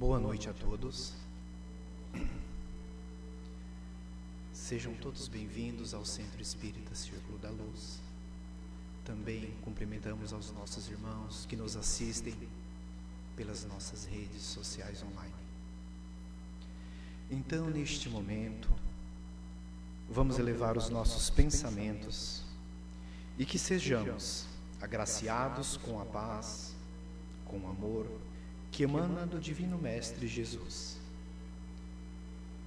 Boa noite a todos. Sejam todos bem-vindos ao Centro Espírita Círculo da Luz. Também cumprimentamos aos nossos irmãos que nos assistem pelas nossas redes sociais online. Então, neste momento, vamos elevar os nossos pensamentos e que sejamos agraciados com a paz, com o amor que emana do Divino Mestre Jesus.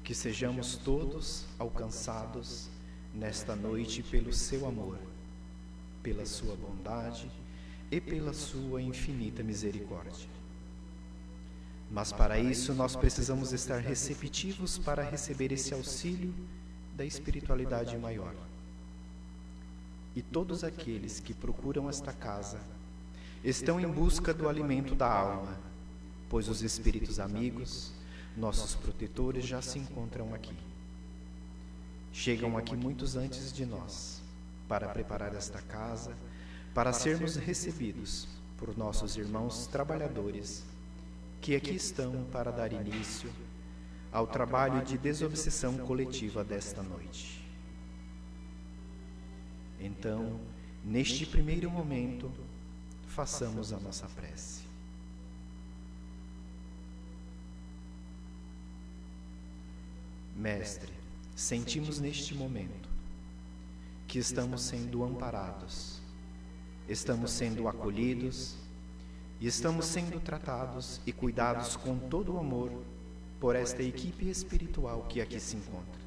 Que sejamos todos alcançados nesta noite pelo seu amor, pela sua bondade e pela sua infinita misericórdia. Mas para isso nós precisamos estar receptivos para receber esse auxílio da espiritualidade maior. E todos aqueles que procuram esta casa estão em busca do alimento da alma, pois os espíritos amigos, nossos protetores, já se encontram aqui. Chegam aqui muitos antes de nós, para preparar esta casa, para sermos recebidos por nossos irmãos trabalhadores, que aqui estão para dar início ao trabalho de desobsessão coletiva desta noite. Então, neste primeiro momento, façamos a nossa prece. Mestre, sentimos neste momento que estamos sendo amparados, estamos sendo acolhidos e estamos sendo tratados e cuidados com todo o amor por esta equipe espiritual que aqui se encontra.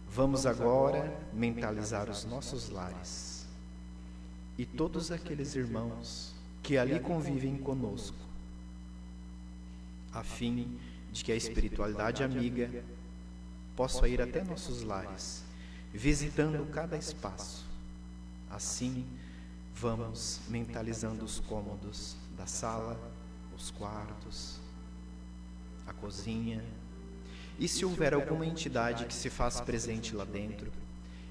Vamos agora mentalizar os nossos lares e todos aqueles irmãos que ali convivem conosco, a fim de que a espiritualidade amiga possa ir até nossos lares, visitando cada espaço. Assim, vamos mentalizando os cômodos da sala, os quartos, a cozinha. E se houver alguma entidade que se faz presente lá dentro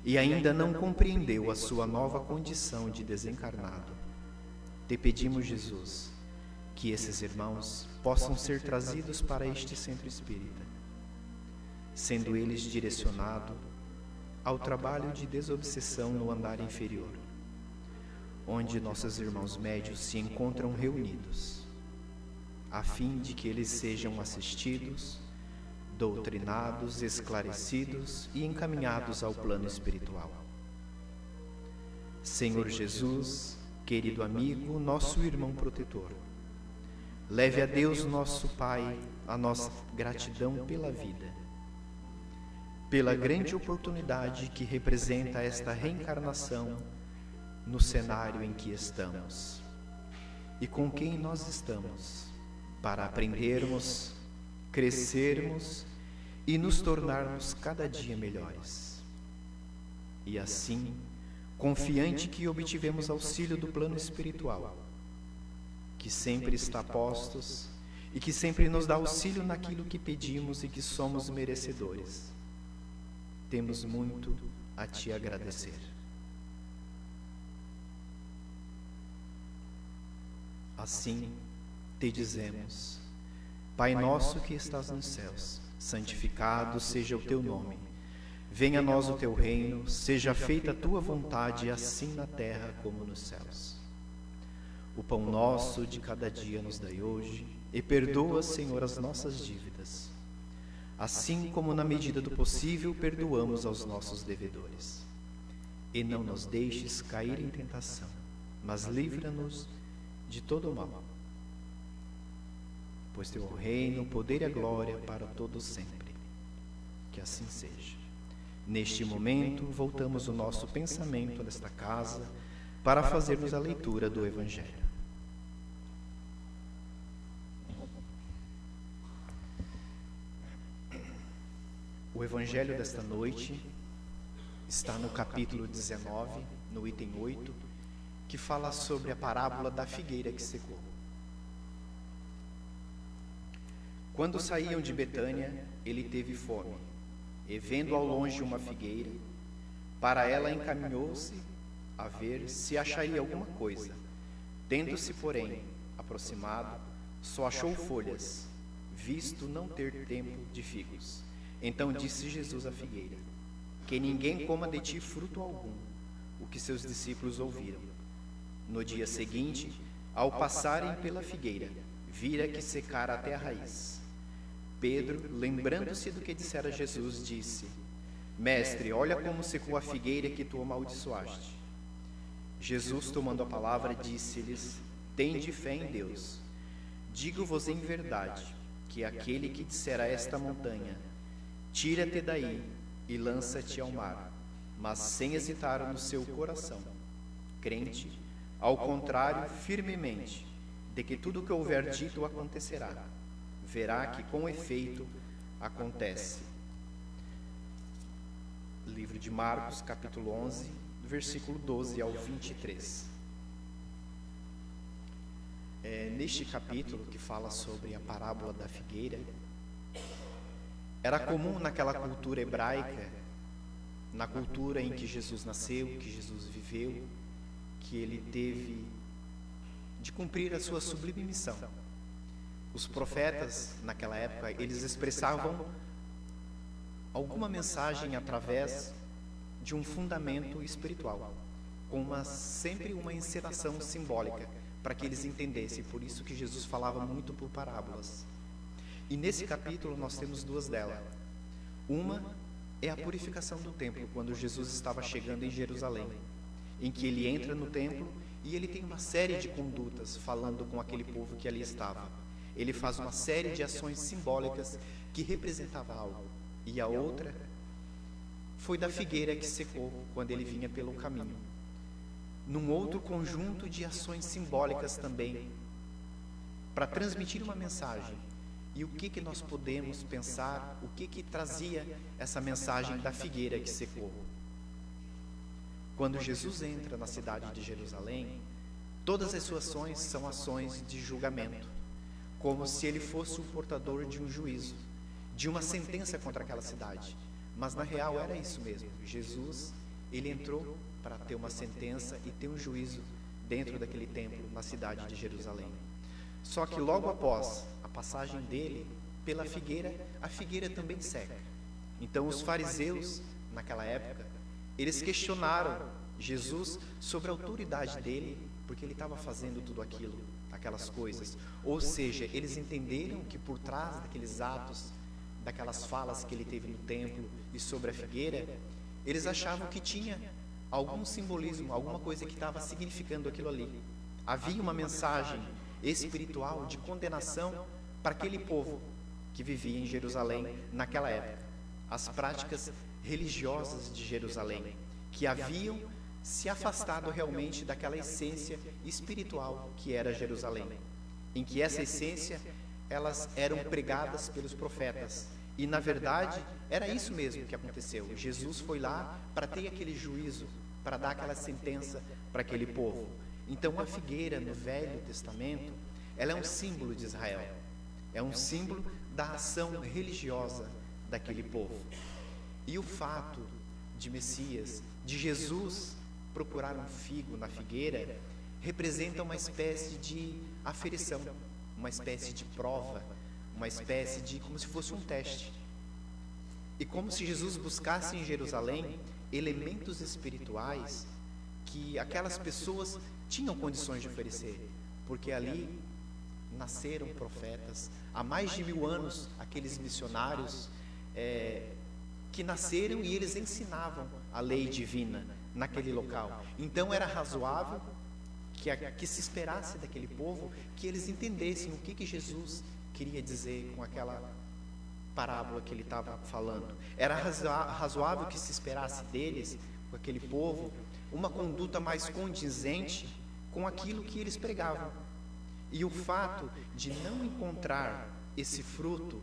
e ainda não compreendeu a sua nova condição de desencarnado, te pedimos, Jesus, que esses irmãos possam ser trazidos para este centro espírita, sendo eles direcionados ao trabalho de desobsessão no andar inferior, onde nossos irmãos médios se encontram reunidos, a fim de que eles sejam assistidos, doutrinados, esclarecidos e encaminhados ao plano espiritual. Senhor Jesus, querido amigo, nosso irmão protetor, leve a Deus nosso Pai a nossa gratidão pela vida, pela grande oportunidade que representa esta reencarnação no cenário em que estamos e com quem nós estamos, para aprendermos, crescermos e nos tornarmos cada dia melhores. E assim, confiante que obtivemos auxílio do plano espiritual, que sempre está a postos e que sempre nos dá auxílio naquilo que pedimos e que somos merecedores, temos muito a te agradecer. Assim, te dizemos: Pai nosso que estás nos céus, santificado seja o teu nome. Venha a nós o teu reino, seja feita a tua vontade, assim na terra como nos céus. O pão nosso de cada dia nos dai hoje, e perdoa, Senhor, as nossas dívidas, assim como na medida do possível perdoamos aos nossos devedores. E não nos deixes cair em tentação, mas livra-nos de todo o mal. Pois teu reino, o poder e a glória para todos sempre. Que assim seja. Neste momento, voltamos o nosso pensamento nesta casa para fazermos a leitura do Evangelho. O Evangelho desta noite está no capítulo 19, no item 8, que fala sobre a parábola da figueira que secou. Quando saíam de Betânia, ele teve fome, e vendo ao longe uma figueira, para ela encaminhou-se a ver se acharia alguma coisa. Tendo-se, porém, aproximado, só achou folhas, visto não ter tempo de figos. Então disse Jesus à figueira: que ninguém coma de ti fruto algum. O que seus discípulos ouviram. No dia seguinte, ao passarem pela figueira, vira que secara até a raiz. Pedro, lembrando-se do que dissera Jesus, disse: Mestre, olha como secou a figueira que tu amaldiçoaste. Jesus, tomando a palavra, disse-lhes: Tende fé em Deus. Digo-vos em verdade, que aquele que disser a esta montanha: Tira-te daí e lança-te ao mar, mas sem hesitar no seu coração, crente, ao contrário, firmemente, de que tudo o que houver dito acontecerá, verá que com efeito acontece. Livro de Marcos, capítulo 11, do versículo 12 ao 23. Neste capítulo, que fala sobre a parábola da figueira, era comum naquela cultura hebraica, na cultura em que Jesus nasceu, que Jesus viveu, que ele teve de cumprir a sua sublime missão. Os profetas, naquela época, eles expressavam alguma mensagem através de um fundamento espiritual, com sempre uma encenação simbólica, para que eles entendessem. Por isso que Jesus falava muito por parábolas. E nesse capítulo nós temos duas delas. Uma é a purificação do templo, quando Jesus estava chegando em Jerusalém, em que ele entra no templo e ele tem uma série de condutas falando com aquele povo que ali estava. Ele faz uma série de ações simbólicas que representavam algo. E a outra foi da figueira que secou quando ele vinha pelo caminho. Num outro conjunto de ações simbólicas também, para transmitir uma mensagem. E o que nós podemos pensar, o que trazia essa mensagem da figueira que secou? Quando Jesus entra na cidade de Jerusalém, todas as suas ações são ações de julgamento, como se ele fosse o portador de um juízo, de uma sentença contra aquela cidade. Mas na real era isso mesmo. Jesus, ele entrou para ter uma sentença e ter um juízo dentro daquele templo, na cidade de Jerusalém. Só que logo após a passagem dele pela figueira, a figueira também seca. Então os fariseus, naquela época, eles questionaram Jesus sobre a autoridade dele, porque ele estava fazendo tudo aquilo, aquelas coisas. Ou seja, eles entenderam que por trás daqueles atos, daquelas falas que ele teve no templo e sobre a figueira, eles achavam que tinha algum simbolismo, alguma coisa que estava significando aquilo ali. Havia uma mensagem espiritual de condenação para aquele povo que vivia em Jerusalém naquela época. As práticas religiosas de Jerusalém, que haviam se afastado realmente daquela essência espiritual que era Jerusalém, em que essa essência, elas eram pregadas pelos profetas. E na verdade, era isso mesmo que aconteceu. Jesus foi lá para ter aquele juízo, para dar aquela sentença para aquele povo. Então a figueira no Velho Testamento, ela é um símbolo de Israel, é um símbolo da ação religiosa daquele povo. E o fato de Messias, de Jesus procurar um figo na figueira, representa uma espécie de aferição, uma espécie de prova, uma espécie de, como se fosse um teste. E como se Jesus buscasse em Jerusalém elementos espirituais que aquelas pessoas tinham condições de oferecer, porque ali nasceram profetas. Há mais de 1000 anos, aqueles missionários que nasceram e eles ensinavam a lei divina naquele local. Então era razoável que se esperasse daquele povo que eles entendessem o que Jesus queria dizer com aquela parábola que ele estava falando. Era razoável que se esperasse deles, com aquele povo, uma conduta mais condizente com aquilo que eles pregavam. E o fato de não encontrar esse fruto,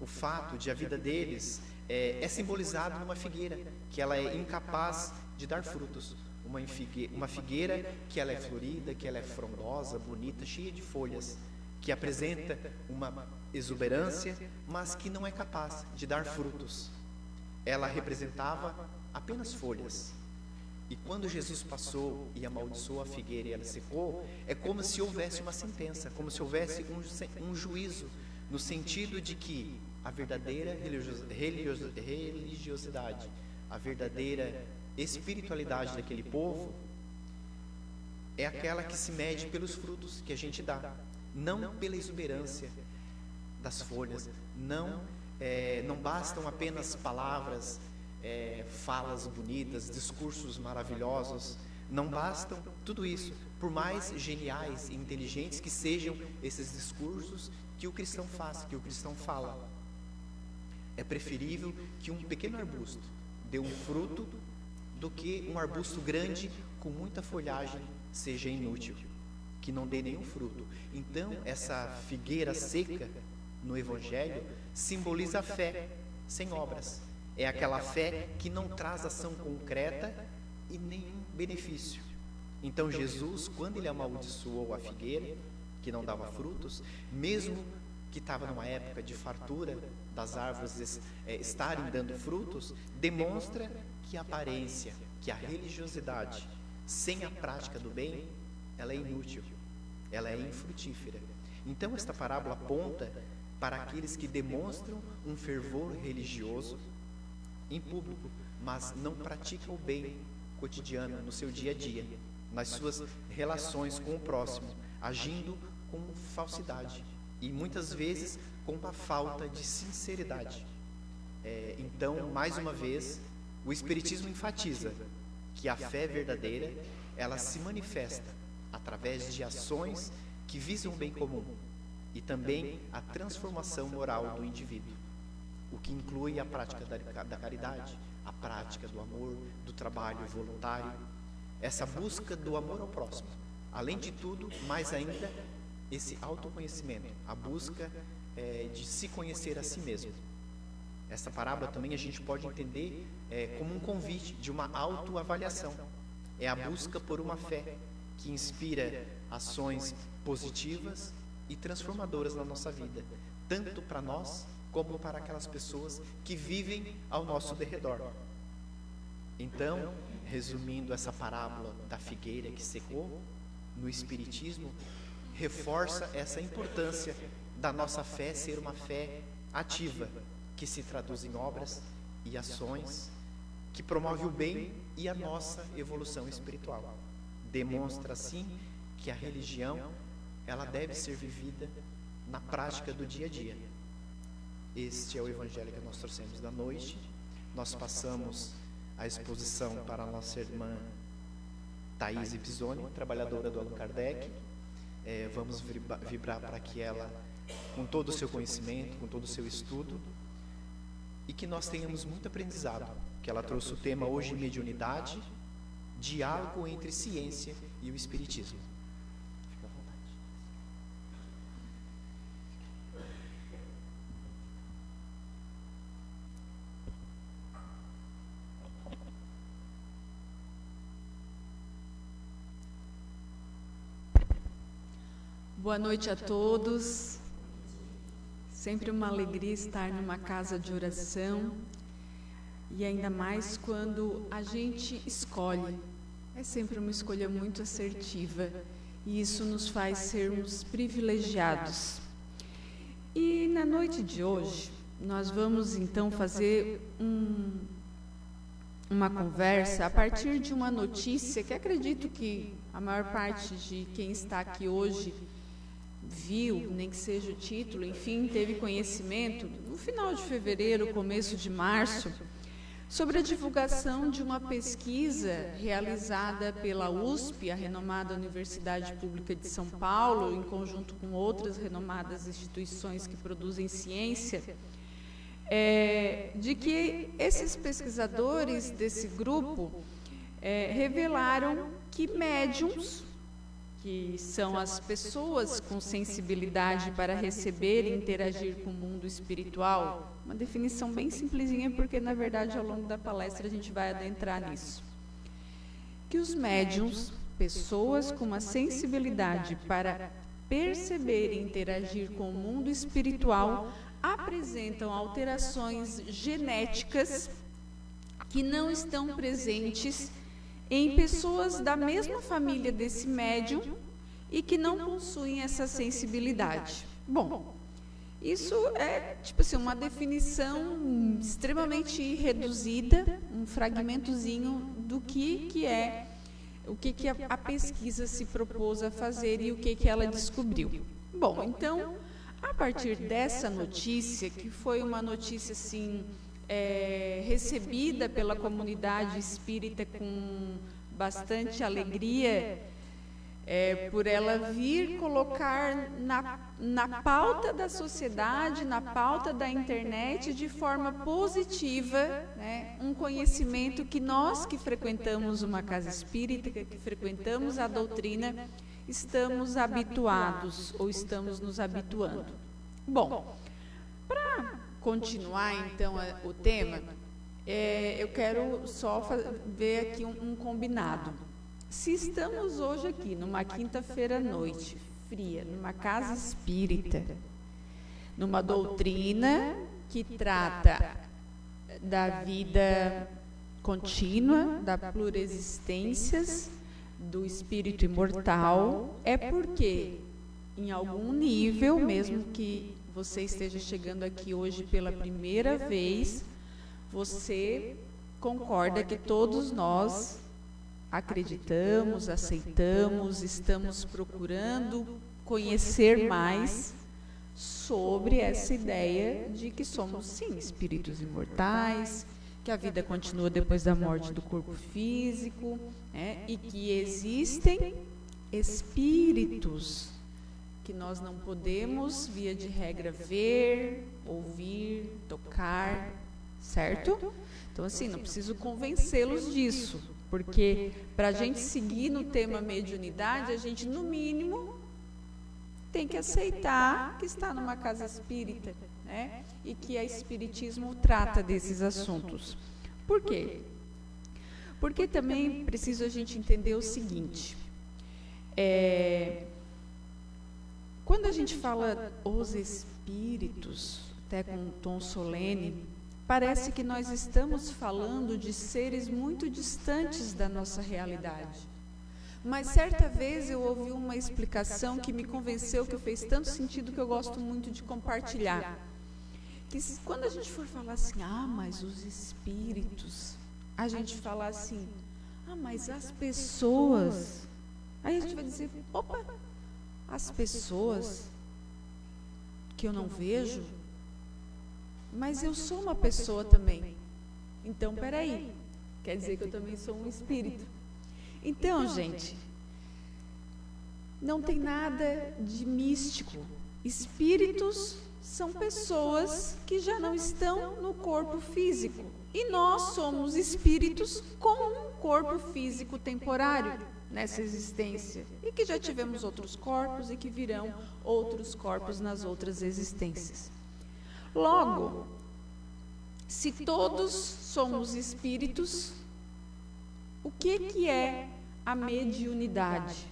o fato de a vida deles é simbolizado numa figueira, que ela é incapaz de dar frutos. Uma figueira que ela é florida, que ela é frondosa, bonita, cheia de folhas, que apresenta uma exuberância, mas que não é capaz de dar frutos. Ela representava apenas folhas. E quando Jesus passou e amaldiçoou a figueira e ela secou, é como se houvesse uma sentença, como se houvesse um juízo, no sentido de que a verdadeira religiosidade, a verdadeira espiritualidade daquele povo é aquela que se mede pelos frutos que a gente dá, não pela exuberância das folhas. Não bastam apenas palavras, falas bonitas, discursos maravilhosos. Não bastam tudo isso, por mais geniais e inteligentes que sejam esses discursos que o cristão faz, que o cristão fala. É preferível que um pequeno arbusto dê um fruto do que um arbusto grande com muita folhagem seja inútil, que não dê nenhum fruto. Então, essa figueira seca no Evangelho simboliza a fé sem obras. É aquela fé que não traz ação concreta e nenhum benefício. Então Jesus, quando ele amaldiçoou a figueira, que não dava frutos, mesmo que estava numa época de fartura das árvores estarem dando frutos, demonstra que a aparência, que a religiosidade sem a prática do bem, ela é inútil, ela é infrutífera. Então esta parábola aponta para aqueles que demonstram um fervor religioso em público, mas não praticam o bem cotidiano, no seu dia a dia, nas suas relações com o próximo, agindo com falsidade e muitas vezes com uma falta de sinceridade. Então, mais uma vez, o Espiritismo enfatiza que a fé verdadeira, ela se manifesta através de ações que visam o bem comum e também a transformação moral do indivíduo, o que inclui a prática da caridade, a prática do amor, do trabalho voluntário, essa busca do amor ao próximo. Além de tudo, mais ainda, esse autoconhecimento, a busca de se conhecer a si mesmo. Essa parábola também a gente pode entender como um convite de uma autoavaliação. É a busca por uma fé que inspira ações positivas e transformadoras na nossa vida, tanto para nós como para aquelas pessoas que vivem ao nosso derredor. Então, resumindo essa parábola da figueira que secou, no Espiritismo, reforça essa importância da nossa fé ser uma fé ativa, que se traduz em obras e ações, que promove o bem e a nossa evolução espiritual. Demonstra, assim, que a religião, ela deve ser vivida na prática do dia a dia. Este é o Evangelho que nós trouxemos da noite. Nós passamos a exposição para a nossa irmã Thaís Pisoni, trabalhadora do Allan Kardec. Vamos vibrar para que ela, com todo o seu conhecimento, com todo o seu estudo, e que nós tenhamos muito aprendizado, que ela trouxe o tema hoje, mediunidade, diálogo entre ciência e o Espiritismo. Fica à vontade. Boa noite a todos. Sempre uma alegria estar numa casa de oração, e ainda mais quando a gente escolhe. É sempre uma escolha muito assertiva, e isso nos faz sermos privilegiados. E na noite de hoje, nós vamos então fazer uma conversa a partir de uma notícia que acredito que a maior parte de quem está aqui hoje viu, nem que seja o título, enfim, teve conhecimento, no final de fevereiro, começo de março, sobre a divulgação de uma pesquisa realizada pela USP, a renomada Universidade Pública de São Paulo, em conjunto com outras renomadas instituições que produzem ciência, de que esses pesquisadores desse grupo revelaram que médiums, que são as pessoas com sensibilidade para receber e interagir com o mundo espiritual, uma definição bem simplesinha, porque na verdade ao longo da palestra a gente vai adentrar nisso, que os médiums, pessoas com uma sensibilidade para perceber e interagir com o mundo espiritual, apresentam alterações genéticas que não estão presentes em pessoas da mesma família desse médium e que não possuem essa sensibilidade. Bom, isso é, tipo assim, uma definição extremamente reduzida, um fragmentozinho do que é, o que a pesquisa se propôs a fazer e o que ela descobriu. Bom, então, a partir dessa notícia, que foi uma notícia, assim, recebida pela comunidade espírita com bastante alegria, por ela vir colocar na pauta da sociedade, na pauta da internet, de forma positiva, né, um conhecimento que nós que frequentamos uma casa espírita, que frequentamos a doutrina, estamos habituados ou estamos nos habituando. Bom, para continuar então o tema, eu quero só ver aqui um combinado. Se estamos hoje aqui, numa quinta-feira à noite, fria, numa casa espírita, numa doutrina que trata da vida contínua, da plurexistências, do espírito imortal, é porque, em algum nível, mesmo que você esteja chegando aqui hoje pela primeira vez, você concorda que todos nós acreditamos, aceitamos, estamos procurando conhecer mais sobre essa ideia de que somos, sim, espíritos imortais, que a vida continua depois da morte do corpo físico, né, e que existem espíritos que nós não podemos, via de regra, ver, ouvir, tocar, certo? Então, assim, não preciso convencê-los disso, porque para a gente seguir no tema mediunidade, a gente, no mínimo, tem que aceitar que está numa casa espírita, né? E que o espiritismo trata desses assuntos. Por quê? Porque também preciso a gente entender o seguinte, quando a gente fala os espíritos, até com um tom solene, parece que nós estamos falando de seres muito distantes da nossa realidade. Mas certa vez eu ouvi uma explicação que me convenceu, que fez tanto sentido, que eu gosto muito de compartilhar. Que quando a gente for falar assim, mas os espíritos, a gente falar assim, mas as pessoas, aí a gente vai dizer, opa, as pessoas que eu não vejo, mas eu sou uma pessoa também. Então, peraí, quer dizer que eu também sou um espírito. Então, gente, não tem nada de místico. Espíritos são pessoas que já não estão no corpo físico. E nós somos espíritos com um corpo físico temporário nessa existência. E que já tivemos outros corpos e que virão outros corpos nas outras existências. Logo, se todos somos espíritos, o que é a mediunidade?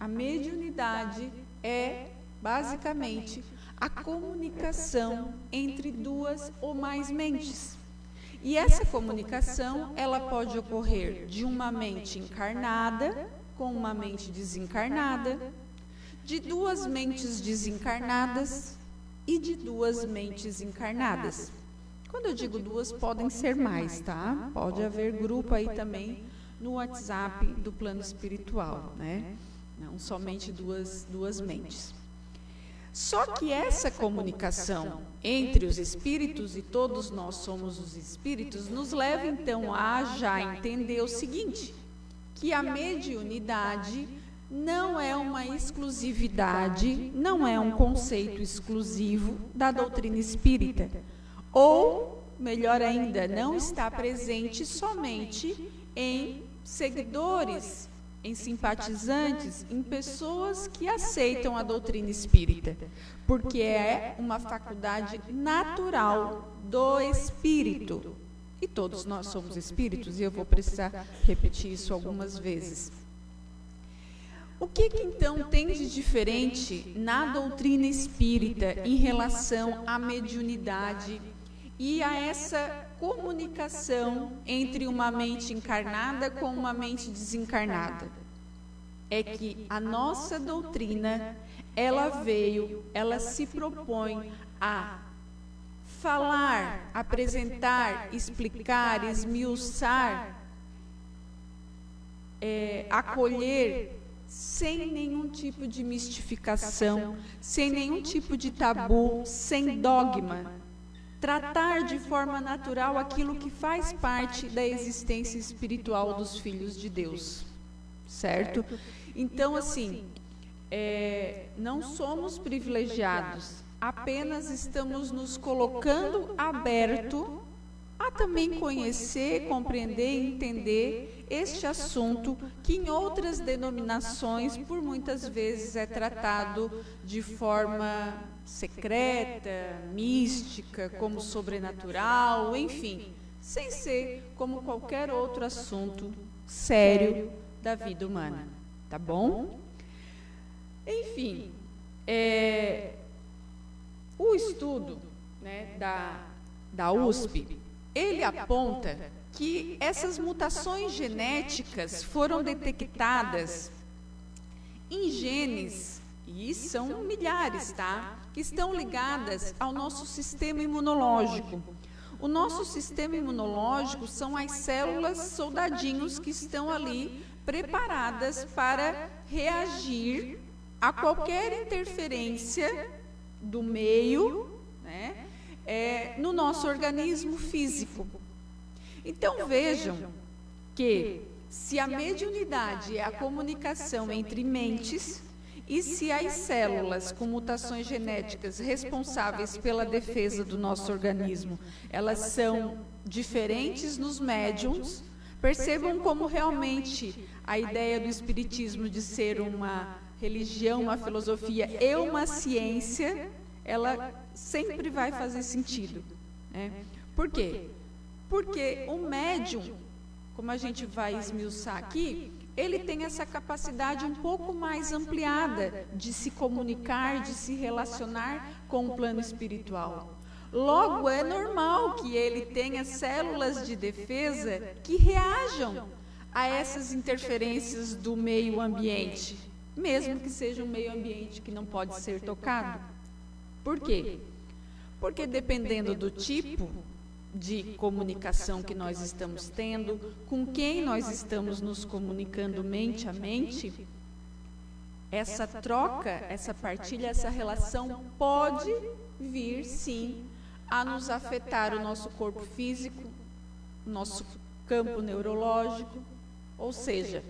A mediunidade é, basicamente, a comunicação entre duas ou mais mentes. E essa comunicação, ela pode ocorrer de uma mente encarnada com uma mente desencarnada, de duas mentes desencarnadas e de duas mentes encarnadas. Quando eu digo duas, podem ser mais, tá? Pode haver grupo aí também no WhatsApp do plano espiritual, né? Não somente duas mentes. Só que essa comunicação entre os espíritos, e todos nós somos os espíritos, nos leva então a já entender o seguinte, que a mediunidade não é uma exclusividade, não é um conceito exclusivo da doutrina espírita. Ou, melhor ainda, não está presente somente em seguidores, em simpatizantes, em pessoas que aceitam a doutrina espírita, porque é uma faculdade natural do espírito. E todos nós somos espíritos, e eu vou precisar repetir isso algumas vezes. O que então tem de diferente na doutrina espírita em relação à mediunidade e a essa comunicação entre uma mente encarnada com uma mente desencarnada. É que a nossa doutrina, ela se propõe a falar, apresentar, explicar, esmiuçar, acolher, sem nenhum tipo de mistificação, sem nenhum tipo de tabu, sem dogma. Tratar de forma natural aquilo que faz parte da existência espiritual dos filhos de Deus. Certo? Então, assim, não somos privilegiados, apenas estamos nos colocando aberto a também conhecer, compreender e entender este assunto que em outras denominações, por muitas vezes, é tratado de forma secreta, mística, como sobrenatural, enfim, sem ser como qualquer outro assunto sério da vida humana, tá bom? Enfim, o estudo, né, da USP, ele aponta que essas mutações genéticas foram detectadas em genes, e são milhares, tá? Que estão ligadas ao nosso sistema imunológico. O nosso sistema imunológico são as células soldadinhos que estão ali preparadas para reagir a qualquer interferência do meio, né, no nosso organismo físico. Então vejam que se a mediunidade é a comunicação entre mentes, e se as células com mutações genéticas responsáveis pela defesa do nosso organismo, elas são diferentes nos médiums, percebam como realmente a ideia do espiritismo de ser uma religião, uma filosofia e uma ciência, ela sempre vai fazer sentido, né? Por quê? Porque o médium, como a gente vai esmiuçar aqui, ele tem essa capacidade um pouco mais ampliada de se comunicar, de se relacionar com o plano espiritual. Logo, é normal que ele tenha células de defesa que reajam a essas interferências do meio ambiente, mesmo que seja um meio ambiente que não pode ser tocado. Por quê? Porque dependendo do tipo de comunicação que nós estamos tendo, com quem nós estamos nos comunicando mente a mente, essa troca, essa partilha, essa relação pode vir, sim, a nos afetar o nosso corpo físico, nosso campo neurológico, ou seja,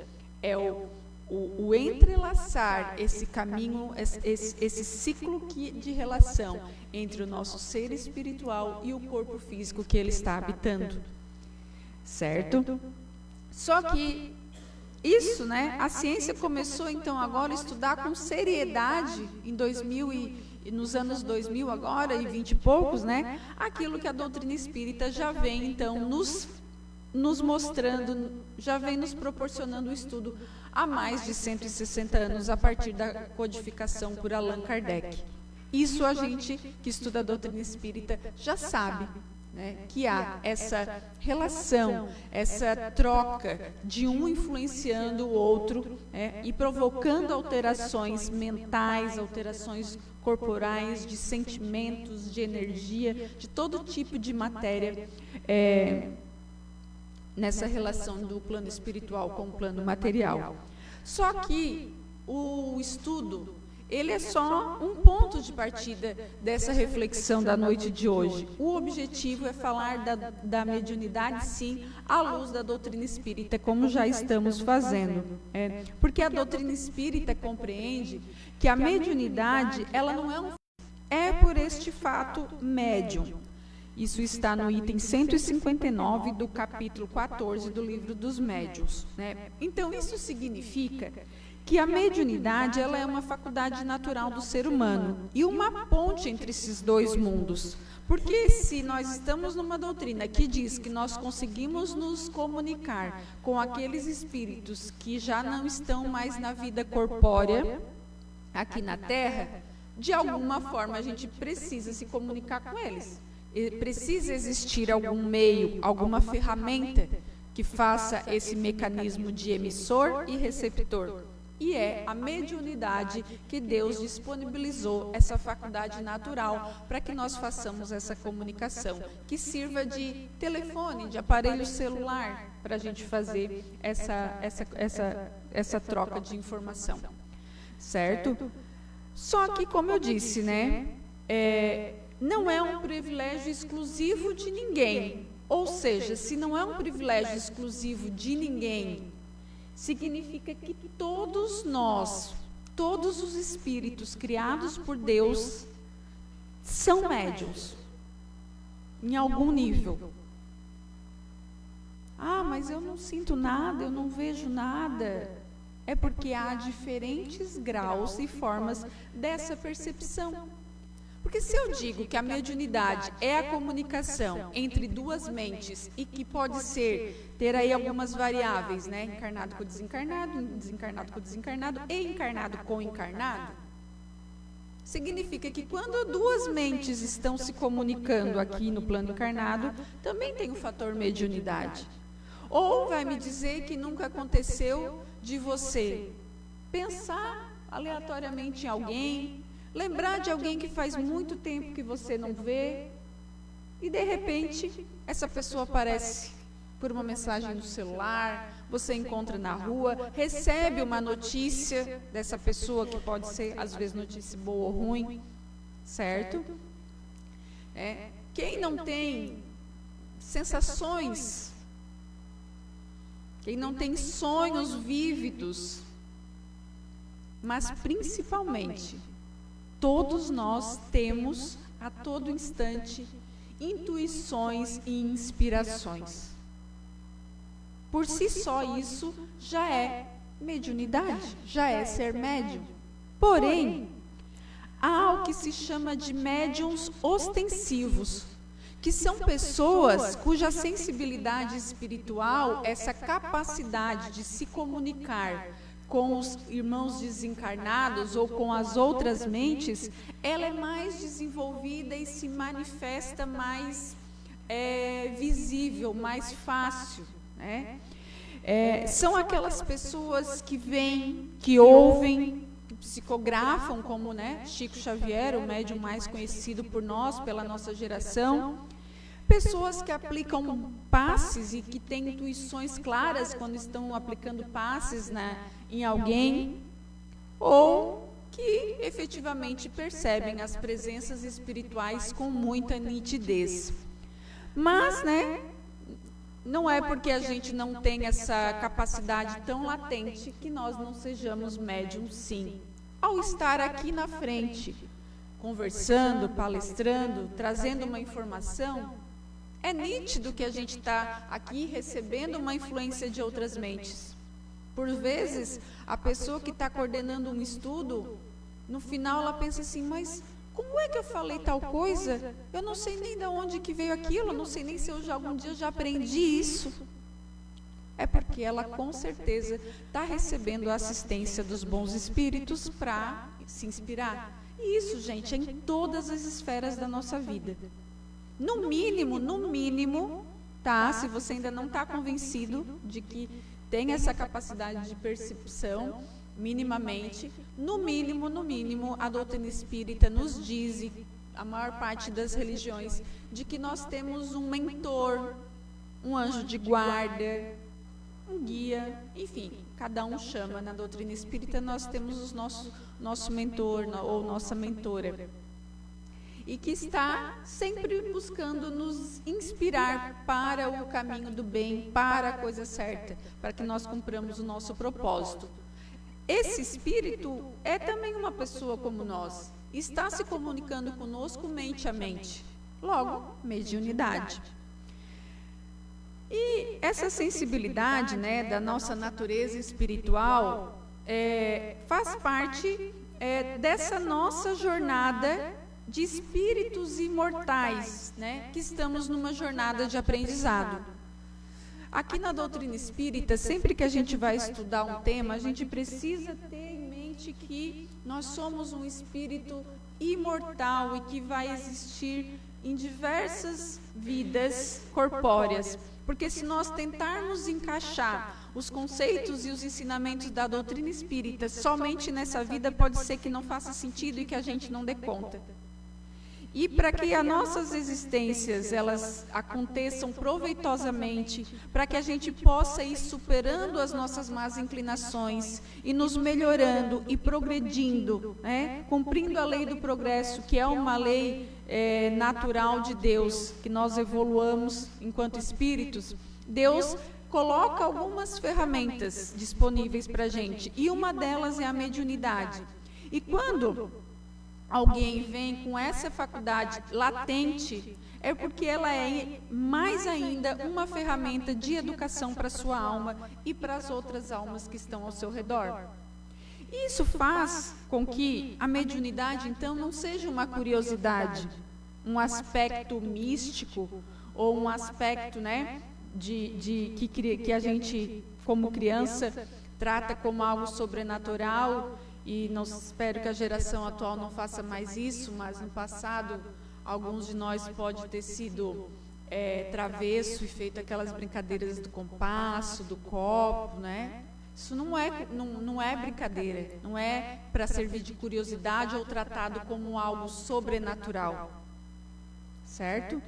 é o entrelaçar esse caminho, esse ciclo de relação entre o nosso ser espiritual e o corpo físico que ele está habitando, certo? Só que isso, né, a ciência começou então agora a estudar com seriedade em 2000 e nos anos 2000 agora, e 20 e poucos, né, aquilo que a doutrina espírita já vem então nos mostrando, já vem nos proporcionando o estudo há mais de 160 anos, a partir da codificação por Allan Kardec. Isso a gente que estuda a doutrina espírita já sabe, né, que há essa relação, essa troca de um influenciando o outro, e provocando alterações mentais, alterações corporais, de sentimentos, de energia, de todo tipo de matéria, nessa relação do plano espiritual com o plano material. Só que o estudo, ele é só um ponto de partida dessa reflexão da noite de hoje. O objetivo é falar da mediunidade, sim, à luz da doutrina espírita, como já estamos fazendo. Porque a doutrina espírita compreende que a mediunidade, ela não é por este fato médium. Isso está no item 159 do capítulo 14 do Livro dos Médiuns, né? Então, isso significa que a mediunidade, ela é uma faculdade natural do ser humano e uma ponte entre esses dois mundos. Porque se nós estamos numa doutrina que diz que nós conseguimos nos comunicar com aqueles espíritos que já não estão mais na vida corpórea aqui na Terra, de alguma forma a gente precisa se comunicar com eles. precisa existir algum meio, alguma ferramenta que faça esse mecanismo de emissor e receptor. E é a mediunidade que Deus disponibilizou, essa faculdade natural, para que nós façamos essa comunicação, que sirva de telefone, de aparelho celular, para a gente fazer essa troca de informação. Certo? Só que, como eu disse, né, não é um privilégio exclusivo de ninguém. Ou seja, se não é um privilégio exclusivo de ninguém, significa que todos nós, todos os espíritos criados por Deus, são médiuns, em algum nível. Ah, mas eu não sinto nada, eu não vejo nada. É porque há diferentes graus e formas dessa percepção. Porque se eu digo que a mediunidade é a comunicação entre duas mentes e que pode ter aí algumas variáveis, né? Encarnado com desencarnado, desencarnado com desencarnado e encarnado com encarnado, significa que quando duas mentes estão se comunicando aqui no plano encarnado, também tem o fator mediunidade. Ou vai me dizer que nunca aconteceu de você pensar aleatoriamente em alguém, lembrar de alguém que faz muito tempo que você não vê, e de repente essa pessoa aparece por uma mensagem no celular, você encontra na rua, recebe uma notícia dessa pessoa, que pode ser às vezes notícia boa ou ruim, certo? Quem não tem sensações, quem não tem sonhos vívidos, mas principalmente todos nós temos, a todo instante, intuições e inspirações. Por si só, isso já é mediunidade, já é ser médium. Porém, há o que se chama de médiuns ostensivos, que são pessoas cuja sensibilidade espiritual, essa capacidade de se comunicar com os irmãos desencarnados ou com as outras mentes, ela é mais desenvolvida e se manifesta mais visível, mais fácil, né? São aquelas pessoas que veem, que ouvem, que psicografam, como, né, Chico Xavier, o médium mais conhecido por nós, pela nossa geração. Pessoas que aplicam passes e que têm intuições claras quando estão aplicando passes em alguém, ou que efetivamente percebem as presenças espirituais com muita nitidez. Mas, né, não é porque a gente não tem essa capacidade tão latente que nós não sejamos médiums, sim. Ao estar aqui na frente, conversando, palestrando, trazendo uma informação, é nítido que a gente está aqui recebendo uma influência de outras mentes. Por vezes, a pessoa que está coordenando um estudo, no final ela pensa assim, mas como é que eu falei tal coisa? Eu não sei nem de onde que veio aquilo, eu não sei nem se eu algum dia já aprendi isso. É porque ela com certeza está recebendo a assistência dos bons espíritos para se inspirar. E isso, gente, é em todas as esferas da nossa vida. No mínimo, tá? Se você ainda não está convencido de que tem essa capacidade de percepção, minimamente, no mínimo, a doutrina espírita nos diz, e a maior parte das religiões, de que nós temos um mentor, um anjo de guarda, um guia, enfim, cada um chama. Na doutrina espírita nós temos o nosso mentor ou nossa mentora, e que está sempre buscando nos inspirar para o caminho do bem, para a coisa certa, para que nós cumpramos o nosso propósito. Esse espírito é também uma pessoa como nós, está se comunicando conosco mente a mente, logo, mediunidade. E essa sensibilidade, né, da nossa natureza espiritual faz parte dessa nossa jornada de espíritos imortais, né, que estamos numa jornada de aprendizado. Aqui na doutrina espírita, sempre que a gente vai estudar um tema, a gente precisa ter em mente que nós somos um espírito imortal e que vai existir em diversas vidas corpóreas. Porque se nós tentarmos encaixar os conceitos e os ensinamentos da doutrina espírita somente nessa vida, pode ser que não faça sentido e que a gente não dê conta. E para que as nossas existências elas aconteçam proveitosamente, para que a gente possa ir superando as nossas más inclinações e nos melhorando e progredindo, né? Cumprindo a lei do progresso, que é uma lei natural de Deus, que nós evoluamos enquanto espíritos, Deus coloca algumas ferramentas disponíveis para a gente, e uma delas é a mediunidade. E quando alguém vem com essa faculdade latente, é porque ela é mais ainda uma ferramenta de educação para a sua alma e para as outras almas que estão ao seu redor. Isso faz com que a mediunidade, então, não seja uma curiosidade, um aspecto místico ou um aspecto, né, que a gente, como criança, trata como algo sobrenatural. E não espero que a geração atual não faça mais isso, mas no passado alguns de nós pode ter sido travesso e feito aquelas brincadeiras do compasso, do copo, né? Isso não é brincadeira, não é para servir de curiosidade ou tratado como algo sobrenatural, certo?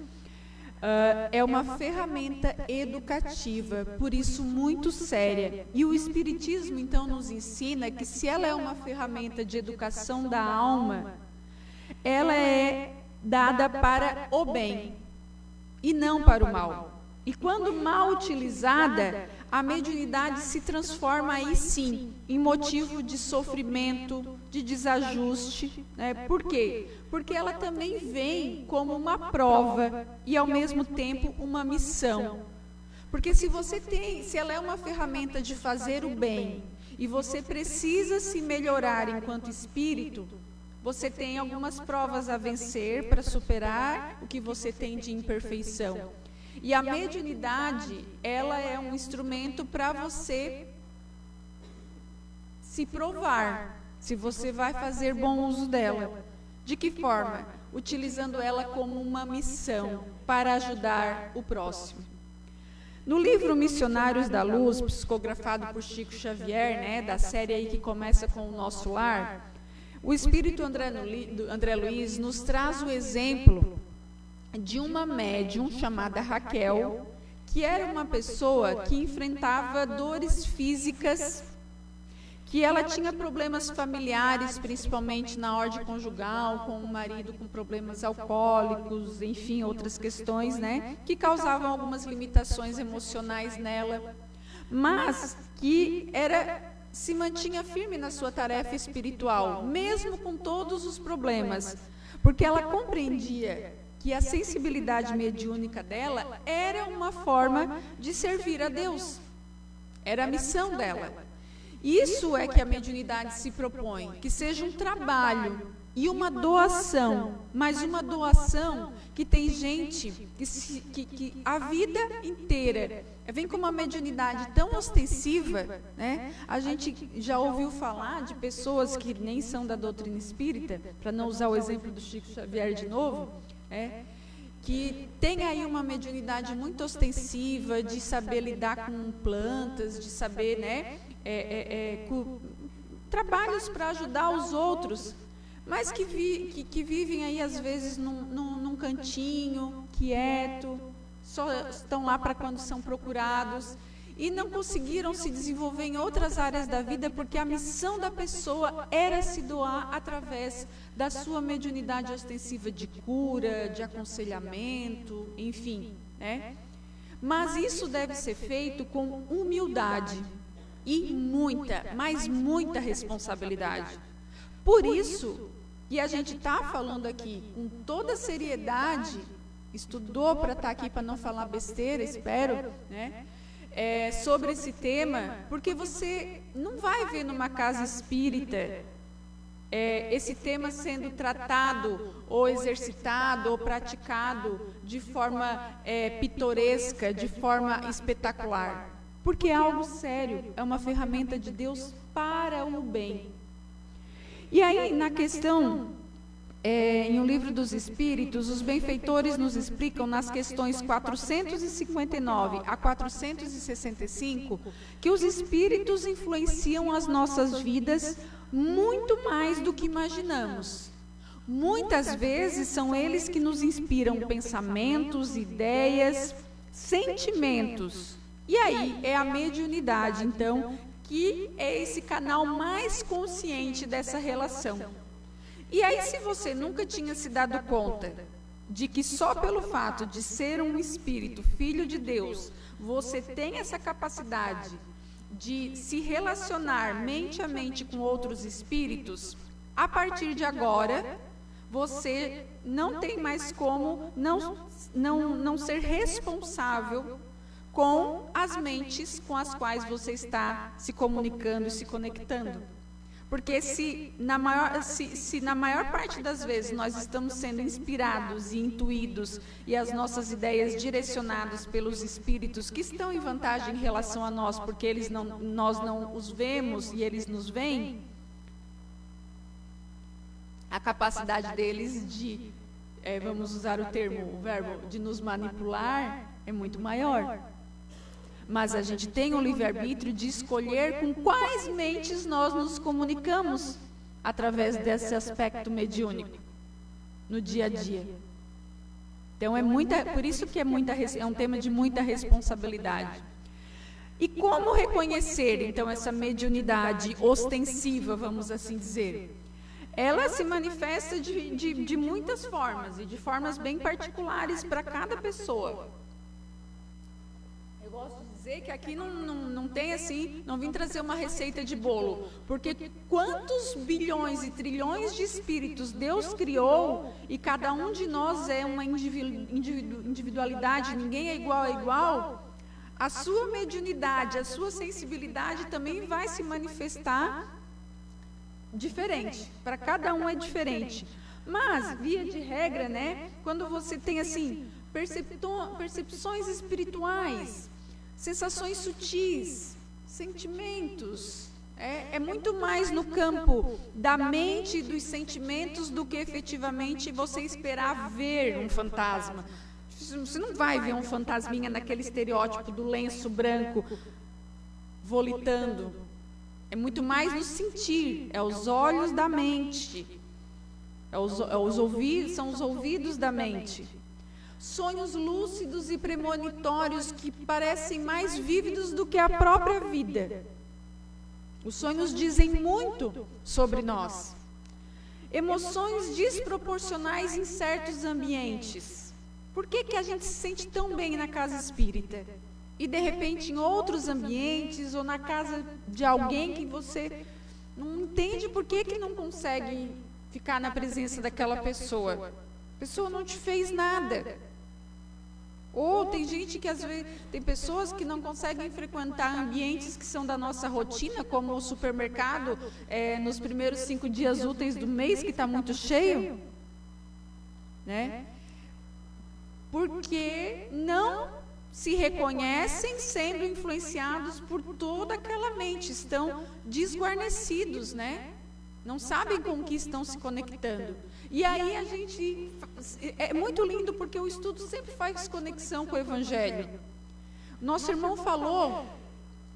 É uma ferramenta educativa, por isso muito séria. E o Espiritismo, então, nos ensina que se ela é uma ferramenta de educação da alma, ela é dada para o bem e não para o mal. E quando mal utilizada, a mediunidade se transforma aí sim em motivo de sofrimento, de desajuste, né? Por quê? Porque ela também vem como uma prova e ao mesmo tempo uma missão. Porque se ela é uma ferramenta de fazer o bem e você precisa se melhorar enquanto espírito, você tem algumas provas a vencer para superar o que você tem de imperfeição. E a mediunidade, ela é um instrumento para você se provar, se você vai fazer bom uso dela. De que forma? Utilizando ela como uma missão para ajudar o próximo. No livro Missionários da Luz, psicografado por Chico Xavier, né, da série aí que começa com o Nosso Lar, o espírito André Luiz nos traz o exemplo de uma médium chamada Raquel, que era uma pessoa que enfrentava dores físicas, que ela tinha problemas familiares, principalmente na ordem conjugal, com o marido com problemas alcoólicos, enfim, outras questões, né, que causavam algumas limitações emocionais nela, mas que se mantinha firme na sua tarefa espiritual, mesmo com todos os problemas, porque ela compreendia que a sensibilidade mediúnica dela era uma forma de servir a Deus, era a missão dela. Isso é que a mediunidade se propõe, que seja um trabalho e uma doação, mas uma doação que tem gente que a vida inteira vem com uma mediunidade tão ostensiva, né? A gente já ouviu falar de pessoas que nem são da doutrina espírita, para não usar o exemplo do Chico Xavier de novo, que tem aí uma mediunidade muito ostensiva, de saber lidar com plantas, de saber, né, trabalhos para ajudar os outros, mas que vivem aí às vezes num cantinho, quieto, só estão lá para quando são procurados, e não conseguiram se desenvolver em outras áreas da vida, porque a missão da pessoa era se doar através da sua mediunidade ostensiva de cura, de aconselhamento, enfim, né? Mas isso deve ser feito com humildade e muita responsabilidade. Por isso que a gente está falando aqui com toda seriedade, estudou para estar aqui para não falar besteira, espero, né? Sobre esse tema, porque você não vai ver numa casa espírita esse tema sendo tratado, ou exercitado, ou praticado de forma pitoresca, de forma espetacular, porque é algo sério, é uma ferramenta de Deus para o bem. E aí, na questão em O Livro dos Espíritos, os benfeitores nos explicam nas questões 459 a 465 que os espíritos influenciam as nossas vidas muito mais do que imaginamos. Muitas vezes são eles que nos inspiram pensamentos, ideias, sentimentos. E aí é a mediunidade, então, que é esse canal mais consciente dessa relação. E aí, se você nunca tinha se dado conta de que só pelo fato de ser um espírito, filho de Deus, você tem essa capacidade de se relacionar mente a mente com outros espíritos, a partir de agora, você não tem mais como não ser responsável com as mentes com as quais você está se comunicando e se conectando. Porque se na maior parte das vezes nós estamos sendo inspirados e intuídos e as nossas ideias direcionadas pelos espíritos que estão em vantagem em relação a nós, porque nós não os vemos e eles nos veem, a capacidade deles de, vamos usar o verbo, de nos manipular é muito maior. Mas a gente tem o livre-arbítrio de escolher com quais mentes nós nos comunicamos através desse aspecto mediúnico no dia a dia. Então, por isso que é um tema de muita responsabilidade. E como reconhecer, então, essa mediunidade ostensiva, vamos assim dizer? Ela se manifesta de muitas formas, e de formas bem particulares para cada pessoa. Eu gosto de dizer que aqui não tem assim, não vim trazer uma receita de bolo, porque quantos bilhões e trilhões de espíritos Deus criou, e cada um de nós é uma individualidade, ninguém é igual, a sua mediunidade, a sua sensibilidade também vai se manifestar diferente, para cada um é diferente. Mas, via de regra, né, quando você tem assim, percepções espirituais, sensações sutis, sentimentos, é muito mais no campo da mente e dos sentimentos do que efetivamente você esperar ver um fantasma. Você não vai ver um fantasminha naquele estereótipo do lenço branco volitando. É muito mais no sentir, é os olhos da mente, são os ouvidos da mente. Sonhos lúcidos e premonitórios que parecem mais vívidos do que a própria vida. Os sonhos dizem muito sobre nós. Emoções desproporcionais em certos ambientes. Por que a gente se sente tão bem na casa espírita? E, de repente, em outros ambientes, ou na casa de alguém que você não entende por que não consegue ficar na presença daquela pessoa. A pessoa não te fez nada. Ou tem gente que, às vezes, tem pessoas que não conseguem frequentar ambientes que são da nossa rotina, como o supermercado, nos primeiros 5 dias úteis do mês, que está muito cheio, né? Porque não se reconhecem sendo influenciados por toda aquela mente, estão desguarnecidos, né? Não sabem com que estão se conectando. E aí a gente... É muito lindo porque o estudo sempre faz conexão com o Evangelho. Nosso irmão falou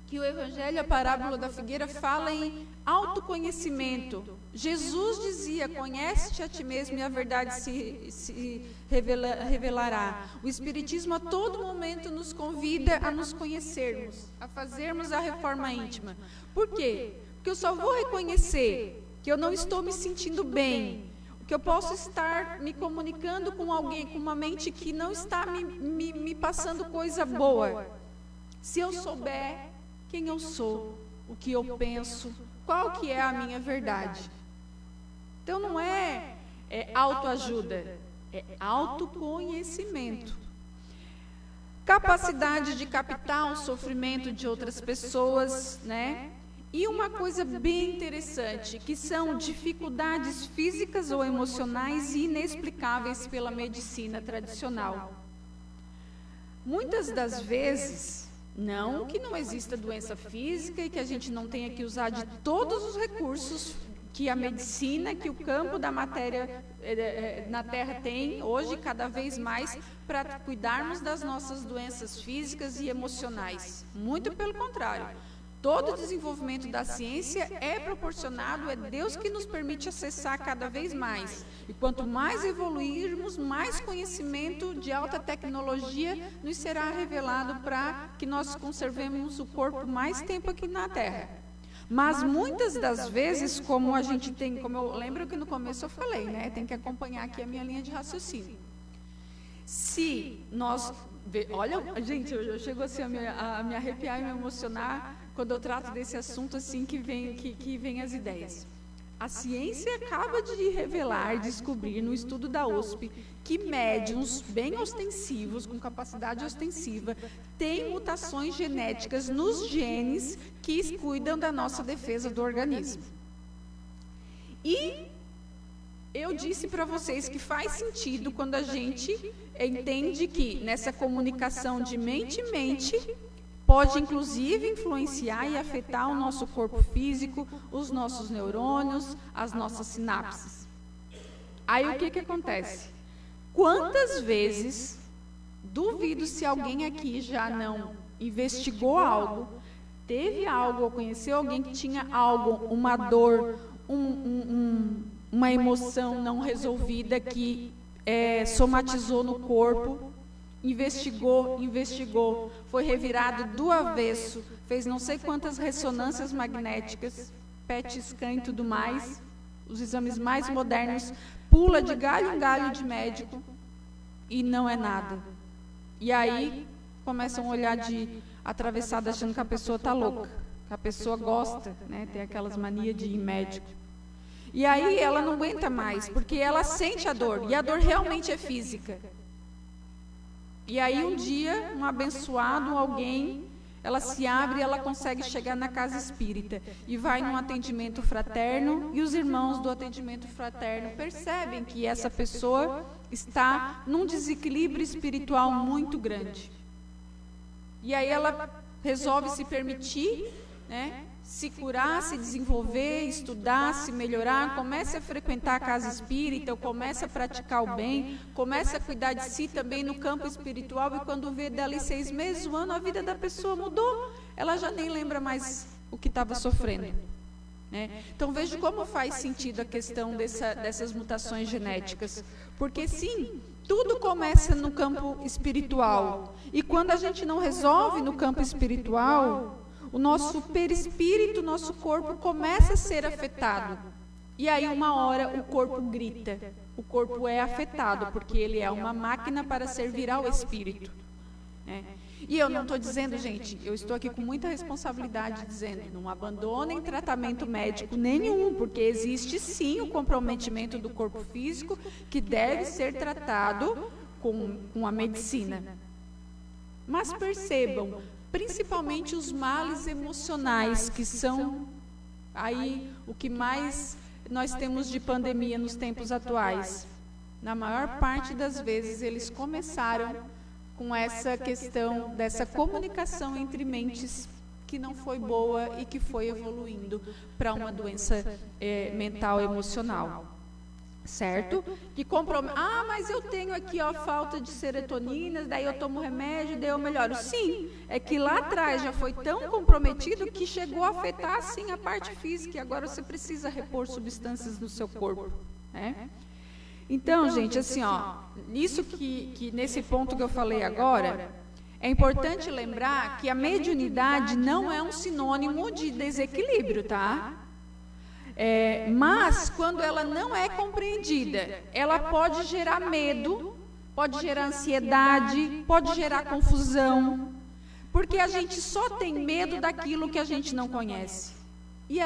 que o Evangelho, a parábola da figueira, fala em autoconhecimento. Jesus dizia, conhece-te a ti mesmo e a verdade se revelará. O Espiritismo a todo momento nos convida a nos conhecermos, a fazermos a reforma íntima. Por quê? Porque eu só vou reconhecer que eu não estou me sentindo bem, que eu posso estar me comunicando com alguém, com uma mente que não está me passando coisa boa. Se eu souber quem eu sou, o que eu penso, qual que é a minha verdade. Então não é autoajuda, é autoconhecimento. Capacidade de captar o sofrimento de outras pessoas, né? E uma coisa bem interessante, que são dificuldades físicas ou emocionais inexplicáveis pela medicina tradicional. Muitas das vezes, não que não exista doença física e que a gente não tenha que usar de todos os recursos que a medicina, que o campo da matéria na Terra tem hoje cada vez mais para cuidarmos das nossas doenças físicas e emocionais. Muito pelo contrário. Todo o desenvolvimento da ciência é proporcionado, é Deus que nos permite acessar cada vez mais. E quanto mais evoluirmos, mais conhecimento de alta tecnologia nos será revelado para que nós conservemos o corpo mais tempo aqui na Terra. Mas muitas das vezes, como a gente tem, como eu lembro que no começo eu falei, né, tem que acompanhar aqui a minha linha de raciocínio. Se nós, olha, gente, eu chego assim a me arrepiar e me emocionar quando eu trato desse assunto assim que vem as ideias. A ciência acaba de revelar, descobrir no estudo da USP, que médiuns bem ostensivos, com capacidade ostensiva, têm mutações genéticas nos genes que cuidam da nossa defesa do organismo. E eu disse para vocês que faz sentido quando a gente entende que nessa comunicação de mente-mente, pode, inclusive, influenciar e afetar o nosso corpo físico, os nossos neurônios, as nossas sinapses. Aí, o que acontece? Quantas vezes, duvido se alguém aqui já não investigou algo, teve algo, ou conheceu alguém que tinha algo, uma dor, uma emoção não resolvida que somatizou no corpo, investigou, foi revirado do avesso, fez não sei quantas ressonâncias magnéticas, PET scan e tudo mais, os exames mais modernos, pula de galho em galho de médico e não é nada. E aí começam a olhar de atravessado achando que a pessoa está louca, que a pessoa gosta, né, tem aquelas manias de ir médico. E aí ela não aguenta mais, porque ela sente a dor, e a dor realmente é física. E aí um dia, um abençoado, alguém, ela se abre e ela consegue chegar na casa espírita e vai num atendimento fraterno e os irmãos do atendimento fraterno percebem que essa pessoa está num desequilíbrio espiritual muito grande. E aí ela resolve se permitir, né, se curar, se desenvolver, estudar, se melhorar, começa a frequentar a casa espírita, começa a praticar o bem, começa a cuidar de si também no campo espiritual, e quando vê dali 6 meses, um ano, a vida da pessoa mudou, ela já nem lembra mais o que estava sofrendo. Né? Então veja como faz sentido a questão dessas mutações genéticas, porque sim, tudo começa no campo espiritual, e quando a gente não resolve no campo espiritual, o nosso perispírito, o nosso corpo começa a ser afetado. E aí, uma hora, o corpo grita. O corpo é afetado, porque ele é uma máquina para servir ao espírito. Né? E eu não estou dizendo, gente, eu estou aqui com muita responsabilidade dizendo, não abandonem tratamento médico nenhum, porque existe sim o comprometimento do corpo físico que deve ser tratado com a medicina. Mas percebam, principalmente os males emocionais, que são aí o que mais nós temos de pandemia nos tempos atuais. Na maior parte das vezes, eles começaram com essa questão dessa comunicação entre mentes que não foi boa e que foi evoluindo para uma doença mental emocional. Certo? Que compromete. Ah, mas eu tenho aqui ó, falta de serotonina, daí eu tomo remédio, daí eu melhoro. Sim, é que lá atrás já foi tão comprometido que chegou a afetar sim a parte física e agora você precisa repor substâncias no seu corpo. Né? Então, gente, assim, ó, isso que nesse ponto que eu falei agora, é importante lembrar que a mediunidade não é um sinônimo de desequilíbrio, tá? Mas, quando ela não é compreendida, ela pode gerar medo, pode gerar ansiedade, pode gerar confusão, porque a gente só tem medo daquilo que a gente não conhece. E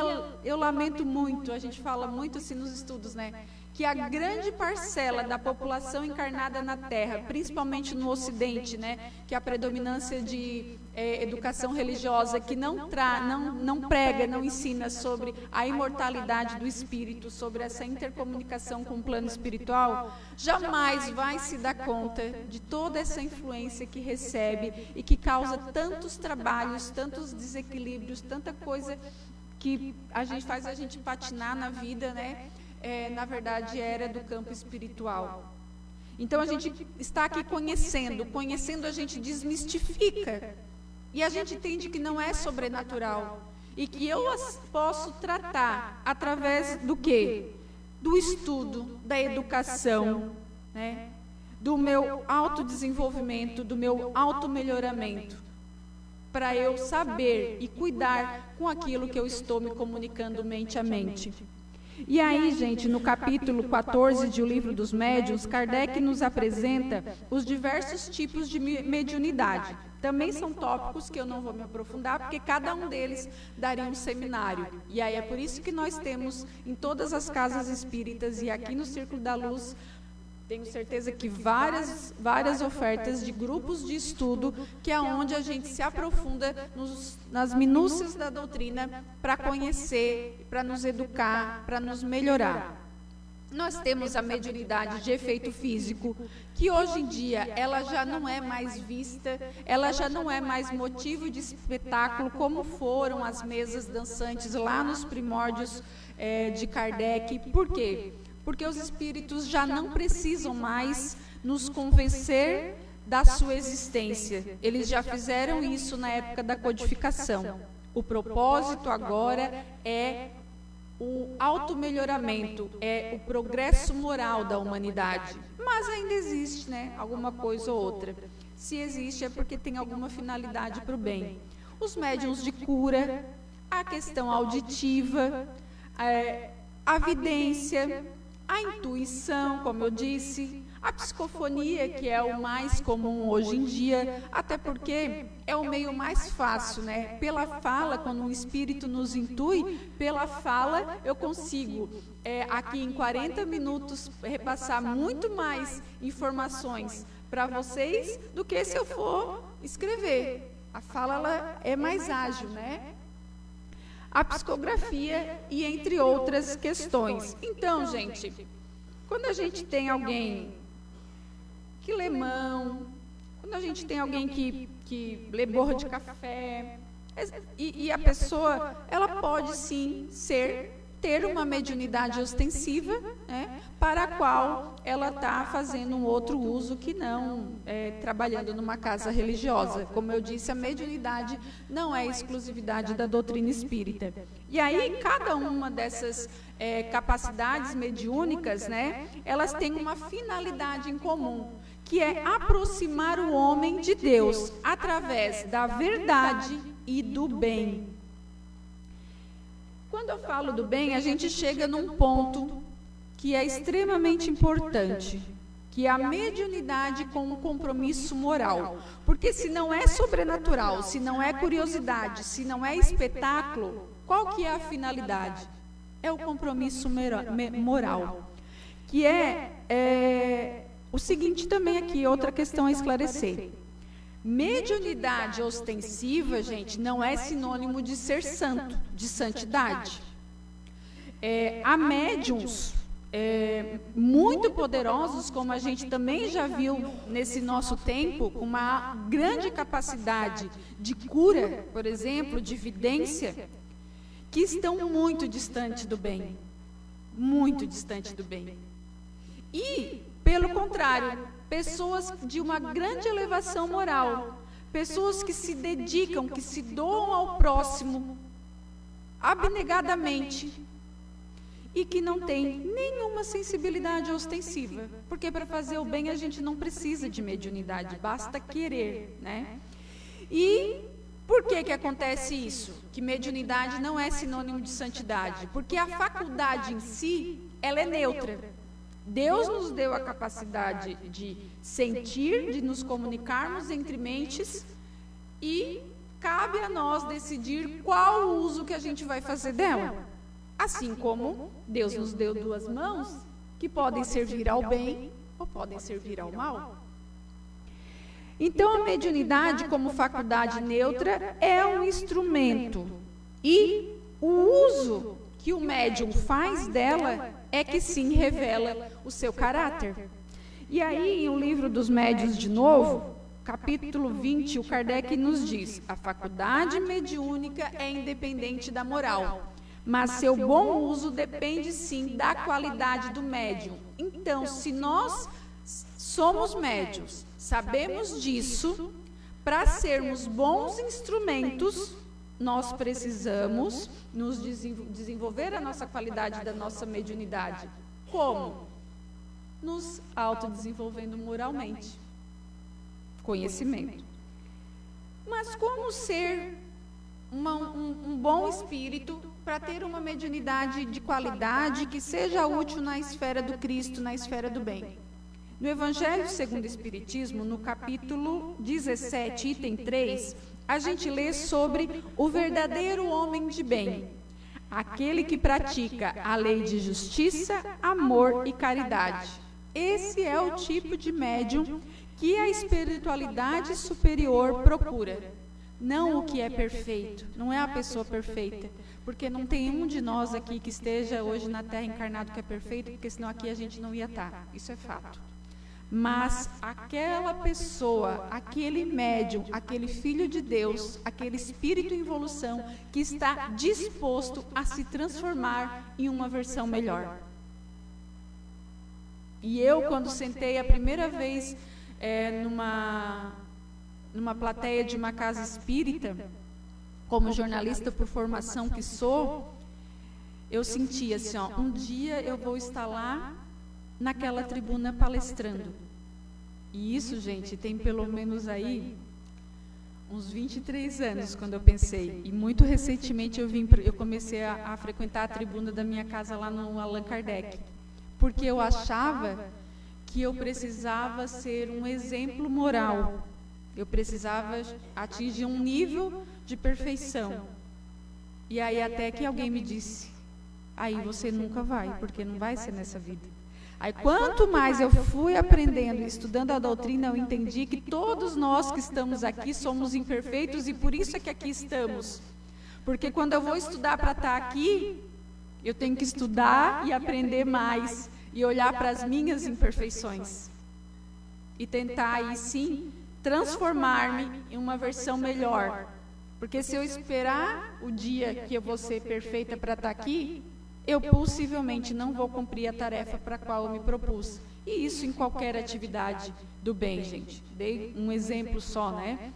eu lamento muito, a gente fala muito assim nos estudos, né? Que a grande parcela da população encarnada na Terra, principalmente no Ocidente, né, que a predominância de educação religiosa que não prega, não ensina sobre a imortalidade do espírito, sobre essa intercomunicação com o plano espiritual, jamais vai se dar conta de toda essa influência que recebe e que causa tantos trabalhos, tantos desequilíbrios, tanta coisa que faz a gente patinar na vida, né? Na verdade, era do campo espiritual. Então, a gente está aqui conhecendo a gente desmistifica. E a gente entende que não é sobrenatural. E que eu posso tratar através do quê? Do estudo, da educação, né? Do meu autodesenvolvimento, do meu automelhoramento, para eu saber e cuidar com aquilo que eu estou me comunicando mente a mente. E aí, gente, no capítulo 14 de O Livro dos Médiuns, Kardec nos apresenta os diversos tipos de mediunidade. Também são tópicos que eu não vou me aprofundar, porque cada um deles daria um seminário. E aí é por isso que nós temos em todas as casas espíritas e aqui no Círculo da Luz, tenho certeza que várias ofertas de grupos de estudo, que é onde a gente se aprofunda nas minúcias da doutrina para conhecer, para nos educar, para nos melhorar. Nós temos a mediunidade de efeito físico, que hoje em dia ela já não é mais vista, ela já não é mais motivo de espetáculo, como foram as mesas dançantes lá nos primórdios de Kardec. Por quê? Porque os espíritos já não precisam mais nos convencer da sua existência. Eles já fizeram isso na época da codificação. O propósito agora é o automelhoramento, é o progresso moral da humanidade. Mas ainda existe, né, alguma coisa ou outra. Se existe é porque tem alguma finalidade para o bem. Os médiuns de cura, a questão auditiva, a vidência, a intuição, como eu disse, a psicofonia, que é o mais comum hoje em dia, até porque é o meio mais fácil, né? Pela fala, quando um espírito nos intui, pela fala eu consigo, aqui em 40 minutos, repassar muito mais informações para vocês do que se eu for escrever. A fala ela é mais ágil, né? A psicografia e entre outras questões. Então, gente, quando a gente tem alguém que lê mão, quando a gente tem alguém que lê borra de café, e a pessoa, ela pode sim ter uma mediunidade ostensiva, né, para a qual ela está fazendo um outro uso que não trabalhando numa casa religiosa. Como eu disse, a mediunidade não é exclusividade da doutrina espírita. E aí, cada uma dessas capacidades mediúnicas, né, elas têm uma finalidade em comum, que é aproximar o homem de Deus através da verdade e do bem. Quando eu falo do bem, a gente chega num ponto que é extremamente importante, que é a mediunidade com um compromisso moral. Porque se não é sobrenatural, se não é curiosidade, se não é espetáculo, qual que é a finalidade? É o compromisso moral. Que o seguinte também aqui, outra questão a esclarecer. Mediunidade ostensiva, gente, não é sinônimo de ser santo, de santidade. Há médiuns muito poderosos, como a gente também já viu nesse nosso tempo, com uma grande capacidade de cura, por exemplo, de vidência, que estão muito distante do bem. Muito distante do bem. E, pelo contrário, pessoas de uma grande elevação moral, pessoas que se dedicam, que se doam ao próximo abnegadamente e que não têm nenhuma sensibilidade ostensiva, porque para fazer o bem a gente não precisa de mediunidade, basta querer, né? E por que acontece isso? Que mediunidade não é sinônimo de santidade, porque a faculdade em si, ela é neutra. Deus nos deu a capacidade de sentir, de nos comunicarmos entre mentes e cabe a nós decidir qual o uso que a gente vai fazer dela. Assim como Deus nos deu duas mãos que podem servir ao bem ou podem servir ao mal. Então, a mediunidade como faculdade neutra é um instrumento e o uso que o médium faz dela é que sim revela o seu caráter. E aí, em O Livro dos Médiuns, de novo, capítulo 20, o Kardec nos diz: a faculdade mediúnica é independente da moral. mas seu bom uso depende sim da qualidade do médium. Então, se nós somos médiuns, sabemos disso, para sermos bons instrumentos, nós precisamos nos desenvolver a nossa qualidade da nossa mediunidade. Como? Nos autodesenvolvendo moralmente. Conhecimento. Mas como ser um bom espírito para ter uma mediunidade de qualidade que seja útil na esfera do Cristo, na esfera do bem? No Evangelho segundo o Espiritismo, no capítulo 17, item 3, a gente lê sobre o verdadeiro homem de bem, aquele que pratica a lei de justiça, amor e caridade. Esse é o tipo de médium que a espiritualidade superior procura. Não o que é perfeito, não é a pessoa perfeita, porque não tem um de nós aqui que esteja hoje na Terra encarnado que é perfeito, porque senão aqui a gente não ia estar, isso é fato. Mas aquela pessoa, aquele médium, aquele filho de Deus, aquele espírito em evolução que está disposto a se transformar em uma versão melhor. E eu, quando sentei a primeira vez numa plateia de uma casa espírita, como jornalista por formação que sou, eu senti assim, ó, um dia eu vou estar lá naquela tribuna palestrando. E isso, gente, tem pelo menos aí uns 23 anos quando eu pensei. E muito recentemente eu comecei a frequentar a tribuna da minha casa lá no Allan Kardec, porque eu achava que eu precisava ser um exemplo moral. Eu precisava atingir um nível de perfeição. E aí até que alguém me disse, aí você nunca vai, porque não vai ser nessa vida. Aí quanto mais eu fui aprendendo e estudando a doutrina, eu entendi que todos nós que estamos aqui somos imperfeitos e por isso é que aqui estamos. Porque quando eu vou estudar para estar aqui, eu tenho que estudar e aprender mais e olhar para as minhas imperfeições. E tentar aí sim transformar-me em uma versão melhor. Porque se eu esperar o dia que eu vou ser perfeita para estar aqui, eu possivelmente não vou cumprir a tarefa para a qual eu me propus. E isso em qualquer atividade do bem, gente. Dei um exemplo só, né?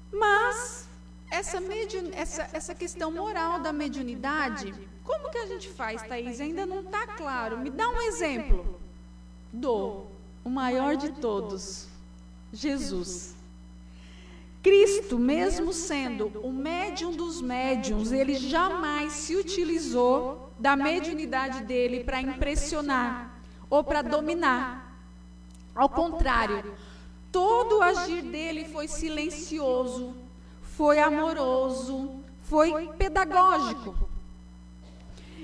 Mas essa questão moral da mediunidade, como que a gente faz, Thaís? Ainda não está claro. Me dá um exemplo. O maior de todos, Jesus. Cristo, mesmo sendo o médium dos médiuns, ele jamais se utilizou da mediunidade dele para impressionar ou para dominar. Ao contrário, todo o agir dele foi silencioso, foi amoroso, foi pedagógico.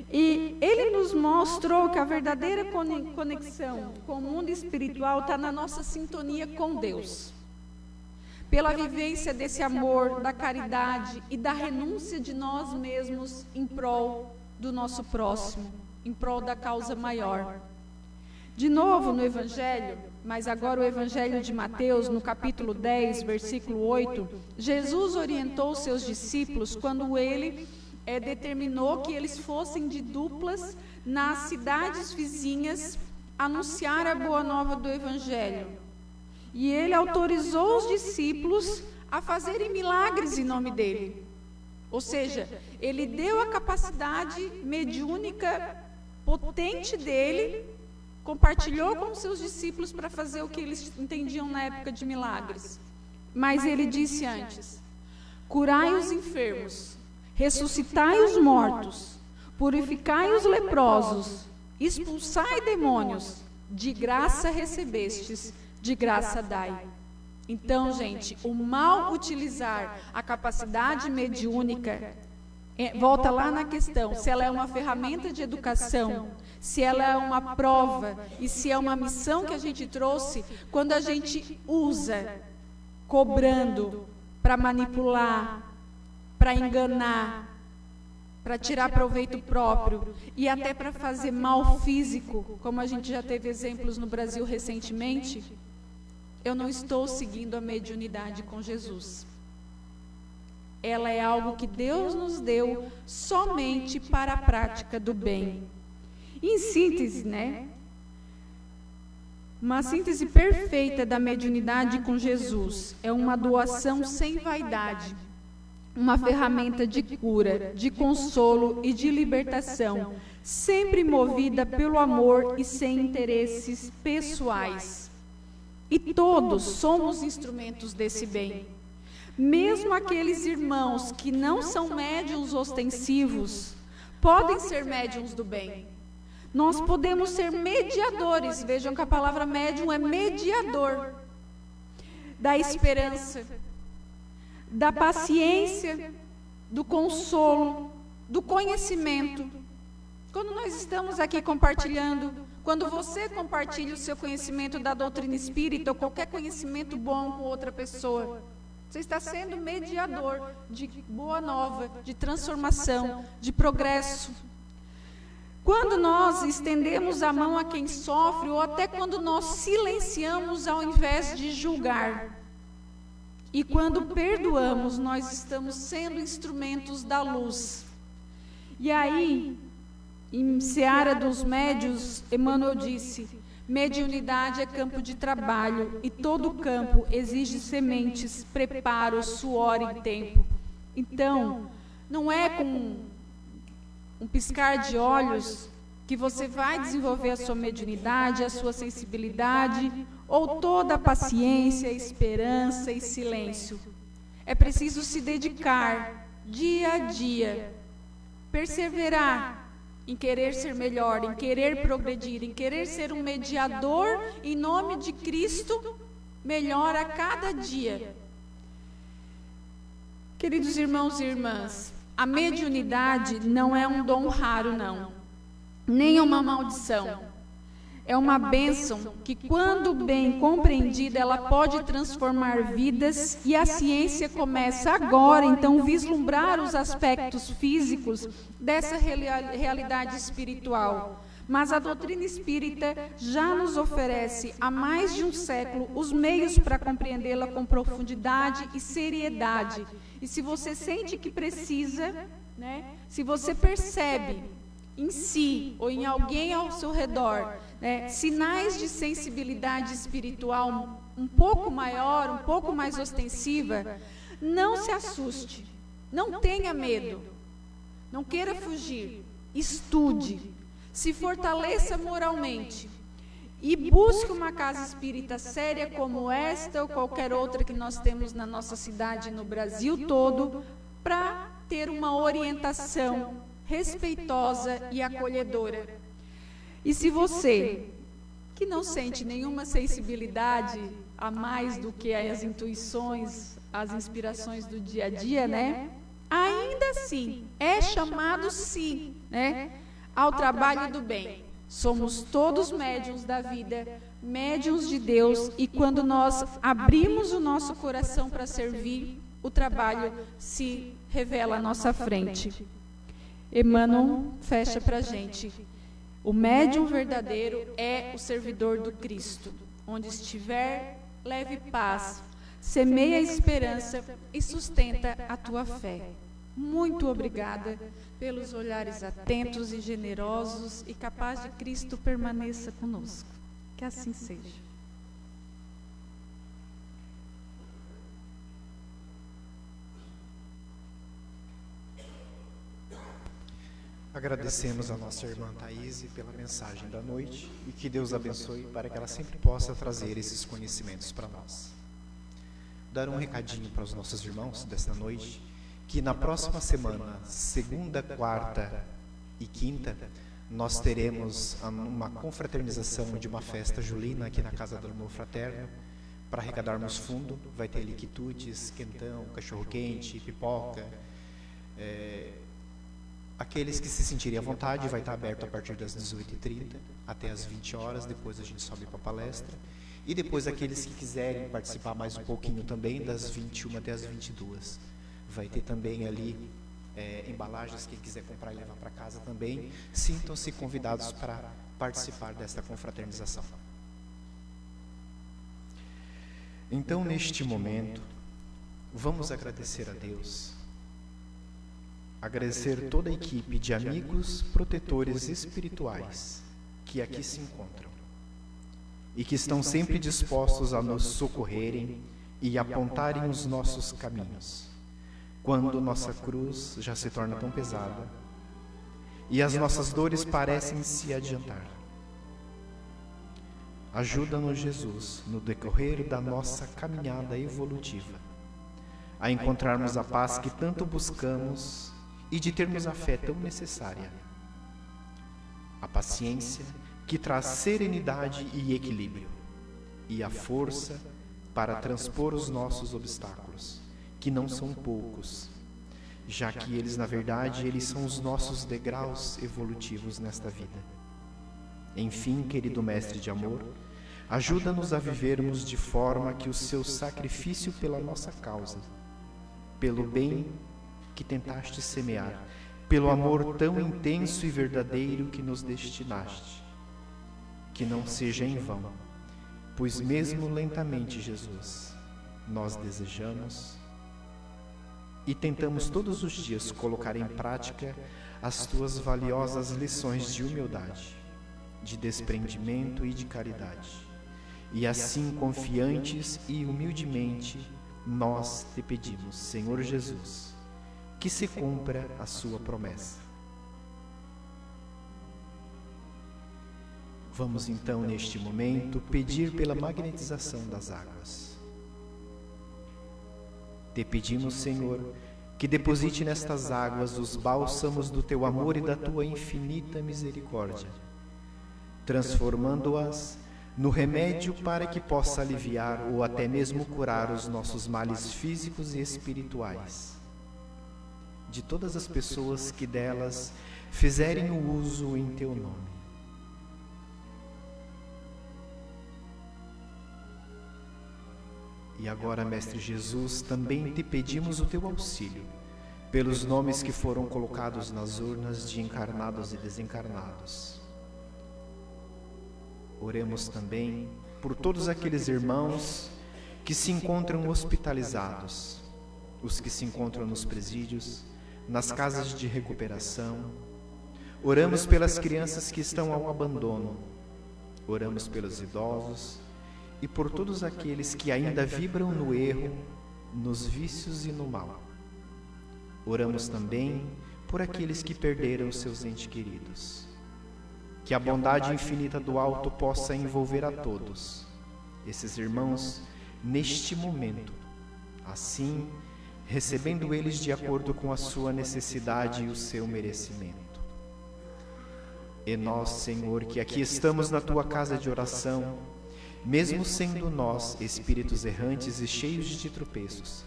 E ele nos mostrou que a verdadeira conexão com o mundo espiritual está na nossa sintonia com Deus. Pela vivência desse amor, da caridade e da renúncia de nós mesmos em prol do nosso próximo, em prol da causa maior. De novo no Evangelho, mas agora o Evangelho de Mateus, no capítulo 10, versículo 8, Jesus orientou seus discípulos quando ele determinou que eles fossem de duplas nas cidades vizinhas anunciar a boa nova do Evangelho. E ele autorizou os discípulos a fazerem milagres em nome dele. Ou seja, ele deu a capacidade mediúnica potente dele, compartilhou com seus discípulos para fazer o que eles entendiam na época de milagres. Mas ele disse antes: curai os enfermos, ressuscitai os mortos, purificai os leprosos, expulsai demônios, de graça recebestes, de graça dai. Então, gente, o mal utilizar a capacidade mediúnica, volta lá na questão, se ela é uma ferramenta de educação, se ela é uma prova e se é uma missão que a gente trouxe, quando a gente usa cobrando para manipular, para enganar, para tirar proveito próprio e até para fazer mal físico, como a gente já teve exemplos no Brasil recentemente, eu não estou seguindo a mediunidade com Jesus. Ela é algo que Deus nos deu somente para a prática do bem. Em síntese, uma síntese perfeita da mediunidade com Jesus é uma doação sem vaidade, uma ferramenta de cura, de consolo e de libertação, sempre movida pelo amor e sem interesses pessoais. E todos somos instrumentos desse bem. Mesmo aqueles irmãos que não são médiuns ostensivos, podem ser médiuns do bem. Nós podemos ser mediadores. Vejam que a palavra médium é mediador da esperança, da paciência, do consolo, do conhecimento. Quando nós estamos aqui compartilhando, quando você compartilha o seu conhecimento da doutrina espírita ou qualquer conhecimento bom com outra pessoa, você está sendo mediador de boa nova, de transformação, de progresso. Quando nós estendemos a mão a quem sofre, ou até quando nós silenciamos ao invés de julgar, e quando perdoamos, nós estamos sendo instrumentos da luz. E aí, em Seara dos Médiuns, Emmanuel disse: mediunidade é campo de trabalho, e todo campo exige sementes, preparo, suor e tempo. Então, não é com um piscar de olhos que você vai desenvolver a sua mediunidade, a sua sensibilidade, ou toda a paciência, esperança e silêncio. É preciso se dedicar dia a dia, perseverar em querer ser melhor, em querer progredir, em querer ser um mediador em nome de Cristo, melhor a cada dia. Queridos irmãos e irmãs, a mediunidade não é um dom raro, não, nem é uma maldição. É uma bênção que, quando bem compreendida, ela pode transformar vidas, e a ciência começa agora, então, vislumbrar os aspectos físicos dessa realidade espiritual. Mas a doutrina espírita já nos oferece, há mais de um século, os meios para compreendê-la com profundidade e seriedade. E se você sente que precisa, se você percebe em si ou em alguém ao seu redor, sinais de sensibilidade espiritual um pouco maior, um pouco mais ostensiva, não se assuste, não tenha medo, não queira fugir, estude, se fortaleça moralmente e busque uma casa espírita séria como esta ou qualquer outra que nós temos na nossa cidade e no Brasil todo, para ter uma orientação respeitosa e acolhedora. E se você, que não sente nenhuma sensibilidade a mais do que as intuições, as inspirações do dia a dia, ainda assim, é chamado sim, ao trabalho do bem. Somos todos médiuns da vida, médiuns de Deus, e quando nós abrimos o nosso coração para servir, o trabalho se revela à nossa frente. Emmanuel fecha para a gente: o médium verdadeiro é o servidor do Cristo. Onde estiver, leve paz, semeia a esperança e sustenta a tua fé. Muito obrigada pelos olhares atentos e generosos, e que a paz de Cristo permaneça conosco. Que assim seja. Agradecemos a nossa irmã Thaís pela mensagem da noite, e que Deus abençoe para que ela sempre possa trazer esses conhecimentos para nós. Dar um recadinho para os nossos irmãos desta noite, que na próxima semana, segunda, quarta e quinta, nós teremos uma confraternização de uma festa julina aqui na Casa do Amor Fraterno, para arrecadarmos fundo. Vai ter liquitudes, quentão, cachorro-quente, pipoca. Aqueles que se sentirem à vontade, vai estar aberto a partir das 18h30 até as 20 horas, depois a gente sobe para a palestra. E depois aqueles que quiserem participar mais um pouquinho também, das 21 até as 22. Vai ter também ali embalagens, quem quiser comprar e levar para casa também. Sintam-se convidados para participar desta confraternização. Então, neste momento, vamos agradecer a Deus agradecer toda a equipe de amigos protetores espirituais que aqui se encontram e que estão sempre dispostos a nos socorrerem e apontarem os nossos caminhos, quando nossa cruz já se torna tão pesada e as nossas dores parecem se adiantar. Ajuda-nos, Jesus, no decorrer da nossa caminhada evolutiva, a encontrarmos a paz que tanto buscamos e de termos a fé tão necessária, a paciência que traz serenidade e equilíbrio, e a força para transpor os nossos obstáculos, que não são poucos, já que eles, na verdade, eles são os nossos degraus evolutivos nesta vida. Enfim, querido Mestre de amor, ajuda-nos a vivermos de forma que o seu sacrifício pela nossa causa, pelo bem que tentaste semear, pelo amor tão intenso e verdadeiro que nos destinaste, que não seja em vão, pois mesmo lentamente, Jesus, nós desejamos e tentamos todos os dias colocar em prática as tuas valiosas lições de humildade, de desprendimento e de caridade. E assim, confiantes e humildemente, nós te pedimos, Senhor Jesus, que se cumpra a sua promessa. Vamos então, neste momento, pedir pela magnetização das águas. Te pedimos, Senhor, que deposite nestas águas os bálsamos do teu amor e da tua infinita misericórdia, transformando-as no remédio para que possa aliviar ou até mesmo curar os nossos males físicos e espirituais, de todas as pessoas que delas fizerem o uso em teu nome. E agora, Mestre Jesus, também te pedimos o teu auxílio, pelos nomes que foram colocados nas urnas de encarnados e desencarnados. Oremos também por todos aqueles irmãos que se encontram hospitalizados, os que se encontram nos presídios, nas casas de recuperação. Oramos pelas crianças que estão ao abandono. Oramos pelos idosos e por todos aqueles que ainda vibram no erro, nos vícios e no mal. Oramos também por aqueles que perderam seus entes queridos. Que a bondade infinita do alto possa envolver a todos, esses irmãos, neste momento, assim, recebendo eles de acordo com a sua necessidade e o seu merecimento. E nós, Senhor, que aqui estamos na tua casa de oração, mesmo sendo nós espíritos errantes e cheios de tropeços,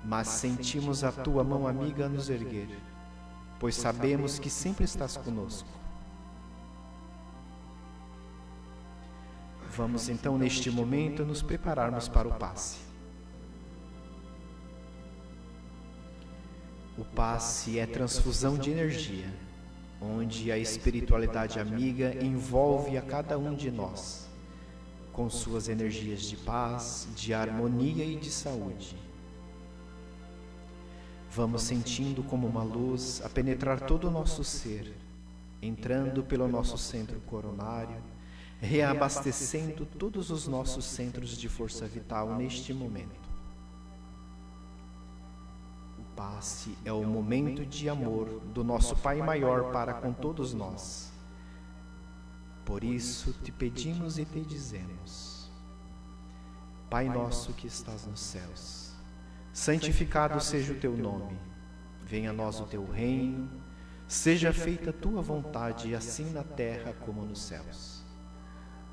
mas sentimos a tua mão amiga a nos erguer, pois sabemos que sempre estás conosco. Vamos então, neste momento, nos prepararmos para o passe. O passe é transfusão de energia, onde a espiritualidade amiga envolve a cada um de nós, com suas energias de paz, de harmonia e de saúde. Vamos sentindo como uma luz a penetrar todo o nosso ser, entrando pelo nosso centro coronário, reabastecendo todos os nossos centros de força vital neste momento. O passe é o momento de amor do nosso Pai Maior para com todos nós. Por isso te pedimos e te dizemos: Pai nosso que estás nos céus, santificado seja o teu nome. Venha a nós o teu reino, seja feita a tua vontade, assim na terra como nos céus.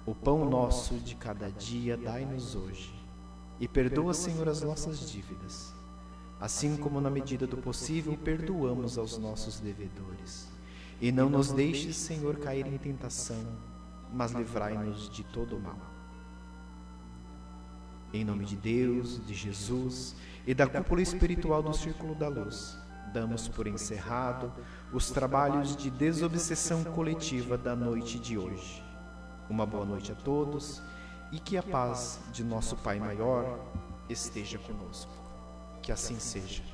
O pão nosso de cada dia dai-nos hoje, e perdoa, Senhor, as nossas dívidas, assim como na medida do possível perdoamos aos nossos devedores. E não nos deixes, Senhor, cair em tentação, mas livrai-nos de todo o mal. Em nome de Deus, de Jesus e da cúpula espiritual do Círculo da Luz, damos por encerrado os trabalhos de desobsessão coletiva da noite de hoje. Uma boa noite a todos e que a paz de nosso Pai Maior esteja conosco. Que assim seja.